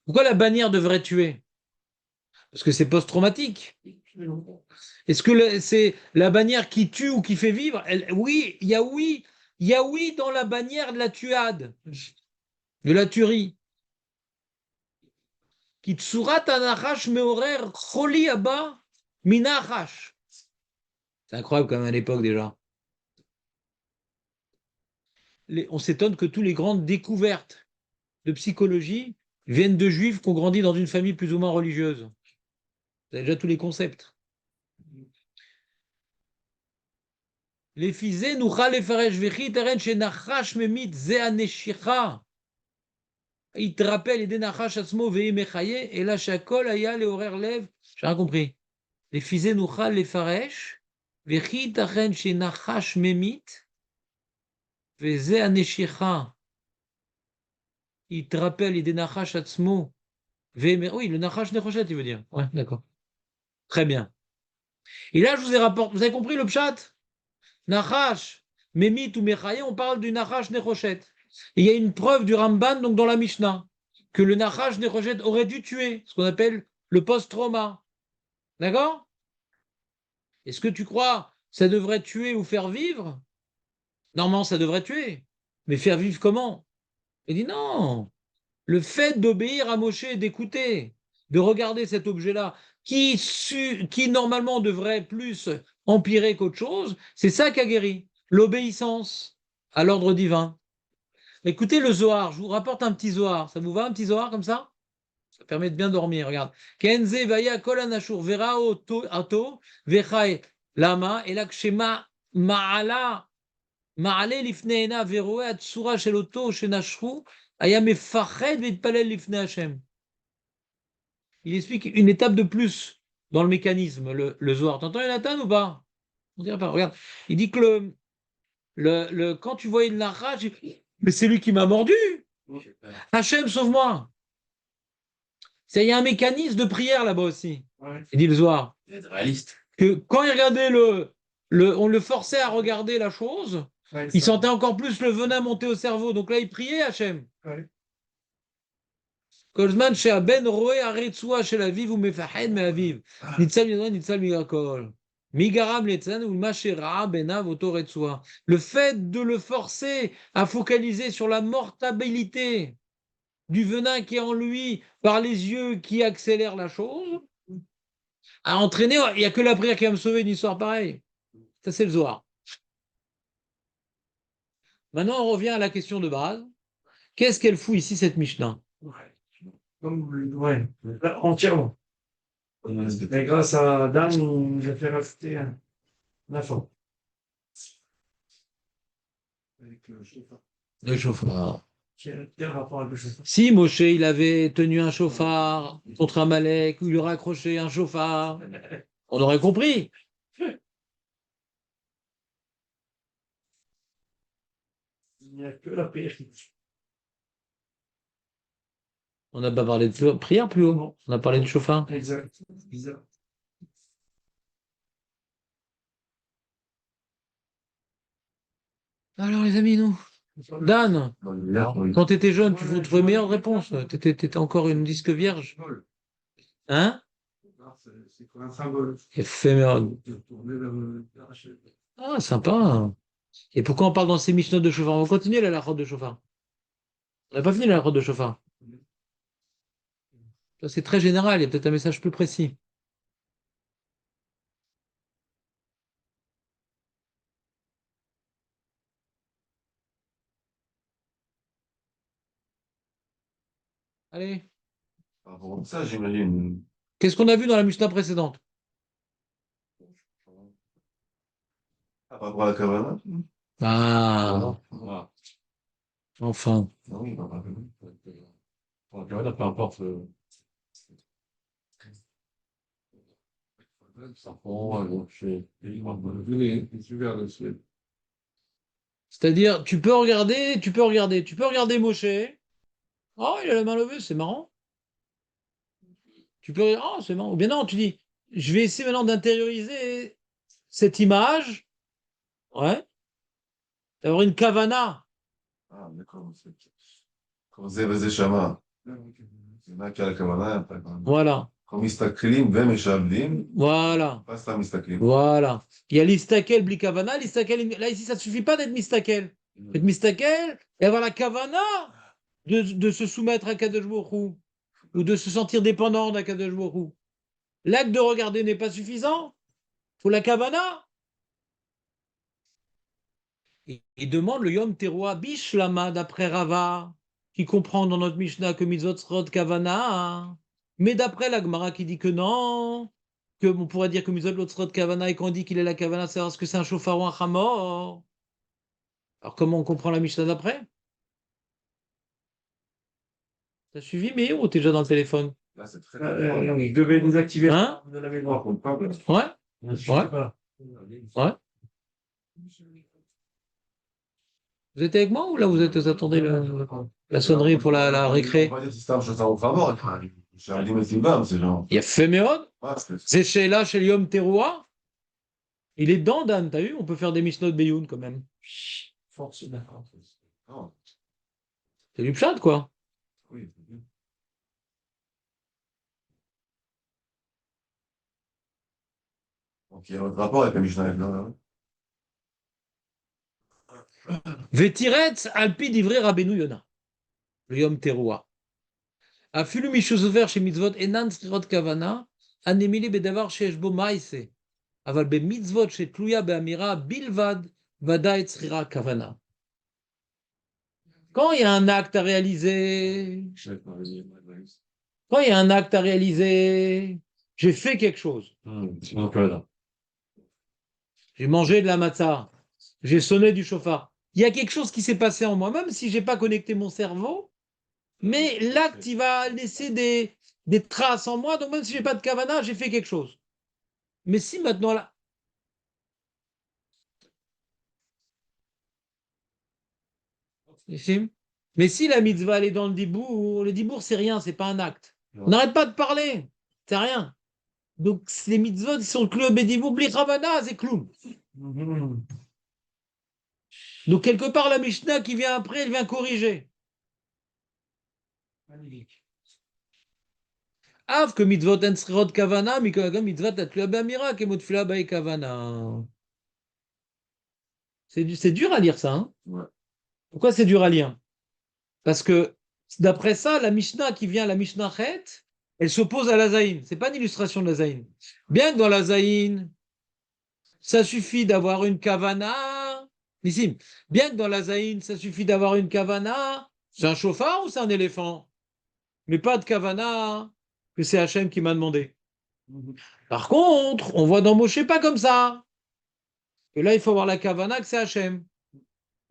Pourquoi la bannière devrait tuer? Parce que c'est post-traumatique. Est-ce que c'est la bannière qui tue ou qui fait vivre? Oui, il y a oui dans la bannière de la tuade, de la tuerie. Kitsurat anachash meorer choli abba minachash. C'est incroyable quand même à l'époque déjà. On s'étonne que toutes les grandes découvertes de psychologie viennent de juifs qui ont grandi dans une famille plus ou moins religieuse. Vous avez déjà tous les concepts. Les fizé nucha lefaresh vechi teren shenachash memit ze aneshicha. Il te rappelle et denachash atzmo vehi mechaye et la shakol aya leorer lev. J'ai rien compris. Les fizé nucha lefaresh vechi teren shenachash memit veze aneshicha. Il te rappelle et denachash atzmo. Oui, le nachash nechoshet, il veut dire. Ouais, d'accord. Très bien. Et là, je vous ai rapporté. Vous avez compris le pshat? Nachash, Memit ou Mechaye, on parle du Nachash Nechoshet. Et il y a une preuve du Ramban, donc dans la Mishnah, que le Nachash Nechoshet aurait dû tuer, ce qu'on appelle le post-trauma. D'accord? Est-ce que tu crois que ça devrait tuer ou faire vivre? Normalement, ça devrait tuer. Mais faire vivre comment? Il dit non. Le fait d'obéir à Moshe et d'écouter, de regarder cet objet-là, qui normalement devrait plus empirer qu'autre chose, c'est ça qui a guéri. L'obéissance à l'ordre divin. Écoutez le Zohar, je vous rapporte un petit Zohar. Ça vous va un petit Zohar comme ça? Ça permet de bien dormir, regarde. Kenze vaya kol anashur verao ato vechai lama elakshema ma'ala ma'ale lifneena veroe atsura sheloto shenashru aya mefached vitpalel lifne Hashem. Il explique une étape de plus dans le mécanisme, le Zohar. T'entends Jonathan ou pas? On dirait pas. Regarde, il dit que quand tu voyais le narrage, mais c'est lui qui m'a mordu. Hachem, sauve-moi. Il y a un mécanisme de prière là-bas aussi. Ouais. Il dit le Zohar. être réaliste. Que quand il regardait on le forçait à regarder la chose, Ouais, il ça. sentait encore plus le venin monter au cerveau. Donc là, il priait Hachem. Ouais. Kolzman she'aben roe aretzua shel aviv umefahed me'aviv. Nitzal yodon nitzal migakol. Migaram letzan ulma benav oto retzua. Le fait de le forcer à focaliser sur la mortalité du venin qui est en lui par les yeux qui accélèrent la chose, a entraîné, il n'y a que la prière qui va me sauver une histoire pareille. Ça, c'est le Zohar. Maintenant, on revient à la question de base. Qu'est-ce qu'elle fout ici, cette Mishnah? Ouais, entièrement. Mais grâce à Dan, il nous a fait rajouter un enfant. Avec le chauffard. Le chauffard. Quel rapport avec le chauffard? Si Moshe, il avait tenu un chauffard contre Amalek, ou il aurait accroché un chauffard, on aurait compris. Il n'y a que la prière qui bouge. On n'a pas parlé de prière plus haut. On a parlé de chauffard. Exact. C'est bizarre. Alors, les amis, nous. Dan, quand tu étais jeune, tu trouvais meilleure réponse. Tu étais encore une disque vierge. Hein? C'est quoi un symbole? Éphéméride. De tourner vers Hachem. Ah, sympa. Et pourquoi on parle dans ces Mishnot de chauffard? On va continuer la route de chauffard. On n'a pas fini la route de chauffard. Ça, c'est très général. Il y a peut-être un message plus précis. Allez. Par rapport à ça, j'imagine. Qu'est-ce qu'on a vu dans la Mishnah précédente? Ah, par rapport à la Kavana? Ah, Voilà. enfin. Ah oui, par rapport à la Voilà, peu importe. C'est-à-dire, tu peux regarder Moshe. Oh, il a la main levée, c'est marrant. Tu peux, oh, c'est marrant. Ou bien non, tu dis, je vais essayer maintenant d'intérioriser cette image, ouais, d'avoir une kavana. Ah, d'accord. Comme Zé Shama. Il y en a qui a la Kavana, après. Voilà, Comme Istaklim, Vem et Shabdim, voilà, pas ça, Istaklim. voilà. Il y a l'istakel, bli kavana, l'istakel. Là, ici, ça ne suffit pas d'être mistakel. Être mistakel et avoir la kavana de se soumettre à Kadosh Baruch Hu, ou de se sentir dépendant d'Akadosh Baruch Hu. L'acte de regarder n'est pas suffisant. Il faut la kavana. Il demande le Yom Teruah Bishlama d'après Rava, qui comprend dans notre Mishnah que mitzvot srot kavana. Mais d'après la Gemara qui dit que non, que on pourrait dire que mitzvot srot kavana et qu'on dit qu'il est la kavana, c'est parce que c'est un shofar ou un chamor. Alors comment on comprend la Mishnah d'après? T'as suivi, mais ou t'es déjà dans le téléphone? Là, c'est très Je devais désactiver Hein? de la mémoire. Ouais? Ouais? Ouais? Vous êtes avec moi ou là vous attendez la sonnerie pour la récré? On va dire que c'est un chose à votre favor. J'ai un limite bam, c'est genre. Il y a Féméod, Ah, c'est chez là, chez le Yom Teruah. Il est dedans, Dan, t'as vu? On peut faire des Mishnot Beyoun quand même. Force, d'accord. Non, C'est du pshat, quoi. oui. Donc, il y a un rapport avec la Mishnah. Là. Vetiretz alpi divrei Rabbeinu Yona. Le Yom Teruah. Afilu mishuzover chez mitzvot enan srirot kavana, anemili bedavar sheesh bo maïse. Aval be mitzvot chez tluya be'amira bilvad vada et srira kavana. Quand il y a un acte à réaliser, j'ai fait quelque chose. J'ai mangé de la matzah. J'ai sonné du chauffard. Il y a quelque chose qui s'est passé en moi, même si je n'ai pas connecté mon cerveau, mais l'acte, il va laisser des traces en moi, donc même si je n'ai pas de kavana, j'ai fait quelque chose. Mais si maintenant là. Ici. Mais si la mitzvah elle est dans le dibour, c'est rien, c'est pas un acte. On n'arrête pas de parler, c'est rien. Donc les mitzvot, ils sont le club et dibour, bli kavana, c'est clown. Donc quelque part, la Mishnah qui vient après, elle vient corriger. Magnifique. Av que mitzvot en srirot kavana, mikagam mitzvot atluya be'amira, kemot fila bae kavana. C'est dur à lire ça. Hein. Ouais. Pourquoi c'est dur à lire? Parce que d'après ça, la Mishnah qui vient, la Mishnah Chet, elle s'oppose à la Zaïn. C'est pas une illustration de la Zaïn. Bien que dans la Zaïn, ça suffit d'avoir une kavana. Ici, bien que dans la Zaïn, ça suffit d'avoir une kavana. C'est un chauffard ou c'est un éléphant? Mais pas de kavana, que c'est Hachem qui m'a demandé. Par contre, on voit dans Moshe pas comme ça. Et là, il faut avoir la kavana que c'est Hachem.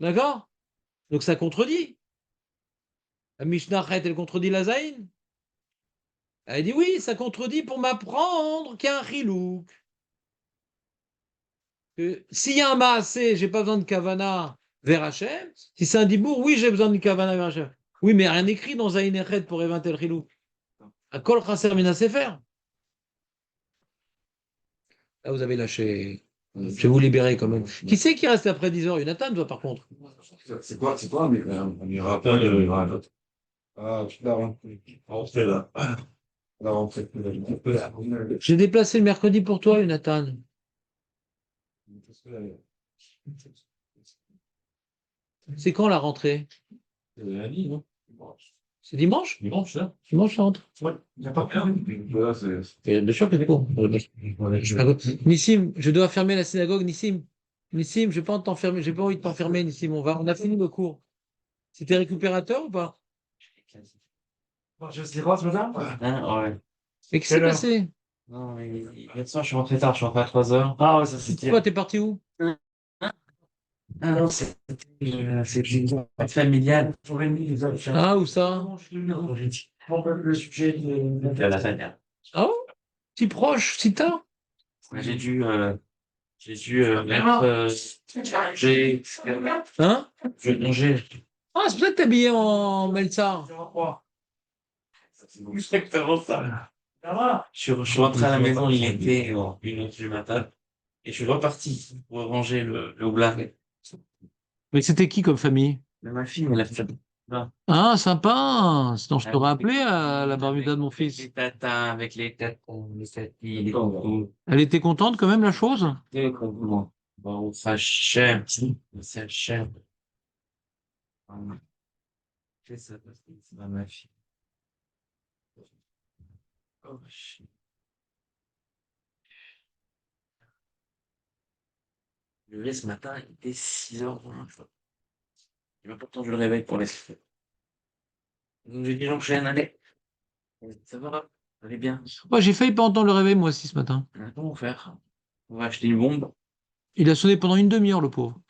D'accord? Donc ça contredit. La Mishnah Chet, elle contredit la Zaïn. Elle dit oui, ça contredit pour m'apprendre qu'il y a un chilouk. S'il y a un maasé, j'ai pas besoin de kavana vers Hachem. Si c'est un dibour, oui, j'ai besoin de kavana vers Hachem. Oui, mais rien écrit dans Zaïn Echet pour éventer le chilouk. À Kol Chaser Mina Sefer. Là, vous avez lâché Je vais vous libérer quand même. Qui c'est qui reste après 10 heures? Jonathan, toi, par contre. C'est quoi, mais on ira pas, il y aura un autre. Ah, tu l'as rentré. Rentrez là. La rentrée. J'ai déplacé le mercredi pour toi, Jonathan. C'est quand la rentrée? Lundi, non? C'est dimanche? Dimanche, là? Dimanche, la rentrée? Ouais, il n'y a pas plein. Là, c'est. Bien sûr que c'est court. Nissim, je dois fermer la synagogue, Nissim. Nissim, je n'ai pas t'enfermer, j'ai pas envie de t'enfermer, Nissim. On a fini le cours. C'était récupérateur ou pas? Je sais pas ce matin? Hein, ouais. Mais qu'est-ce qui s'est Quelle heure? passé? Non, mais hier soir, je suis rentré tard, je suis rentré à 3 heures. Ah ouais, ça c'était. Pourquoi t'es parti où? Ah non, c'est une fête familiale. Ah, où ça? Le sujet de À la tanière. Ah, oh, si proche, si tard? J'ai dû mettre. J'ai. Hein? Je vais manger. Ah, c'est pour ça que t'es habillé en Meltsar. C'est exactement ça. Ça va? Je suis rentré à la maison, il était 1h du matin. Et je suis reparti pour ranger le houblard. Mais c'était qui comme famille? Mais ma fille, elle a fait. Ah, sympa. Sinon, je t'aurais appelé à la Bermuda de mon fils. Les tatins, avec les tatons, les tatis, les tontons. Elle était contente quand même, la chose? Bon, ça cher. C'est cher. Fais ça parce que c'est pas ma fille. Oh, shit. Le lever ce matin, il était 6h20. J'ai même pas entendu le réveil pour laisser. Donc j'ai dit j'enchaîne, allez. Ça va, allez bien. Ouais, j'ai failli pas entendre le réveil, moi aussi, ce matin. Comment faire? On va acheter une bombe. Il a sonné pendant une demi-heure, le pauvre.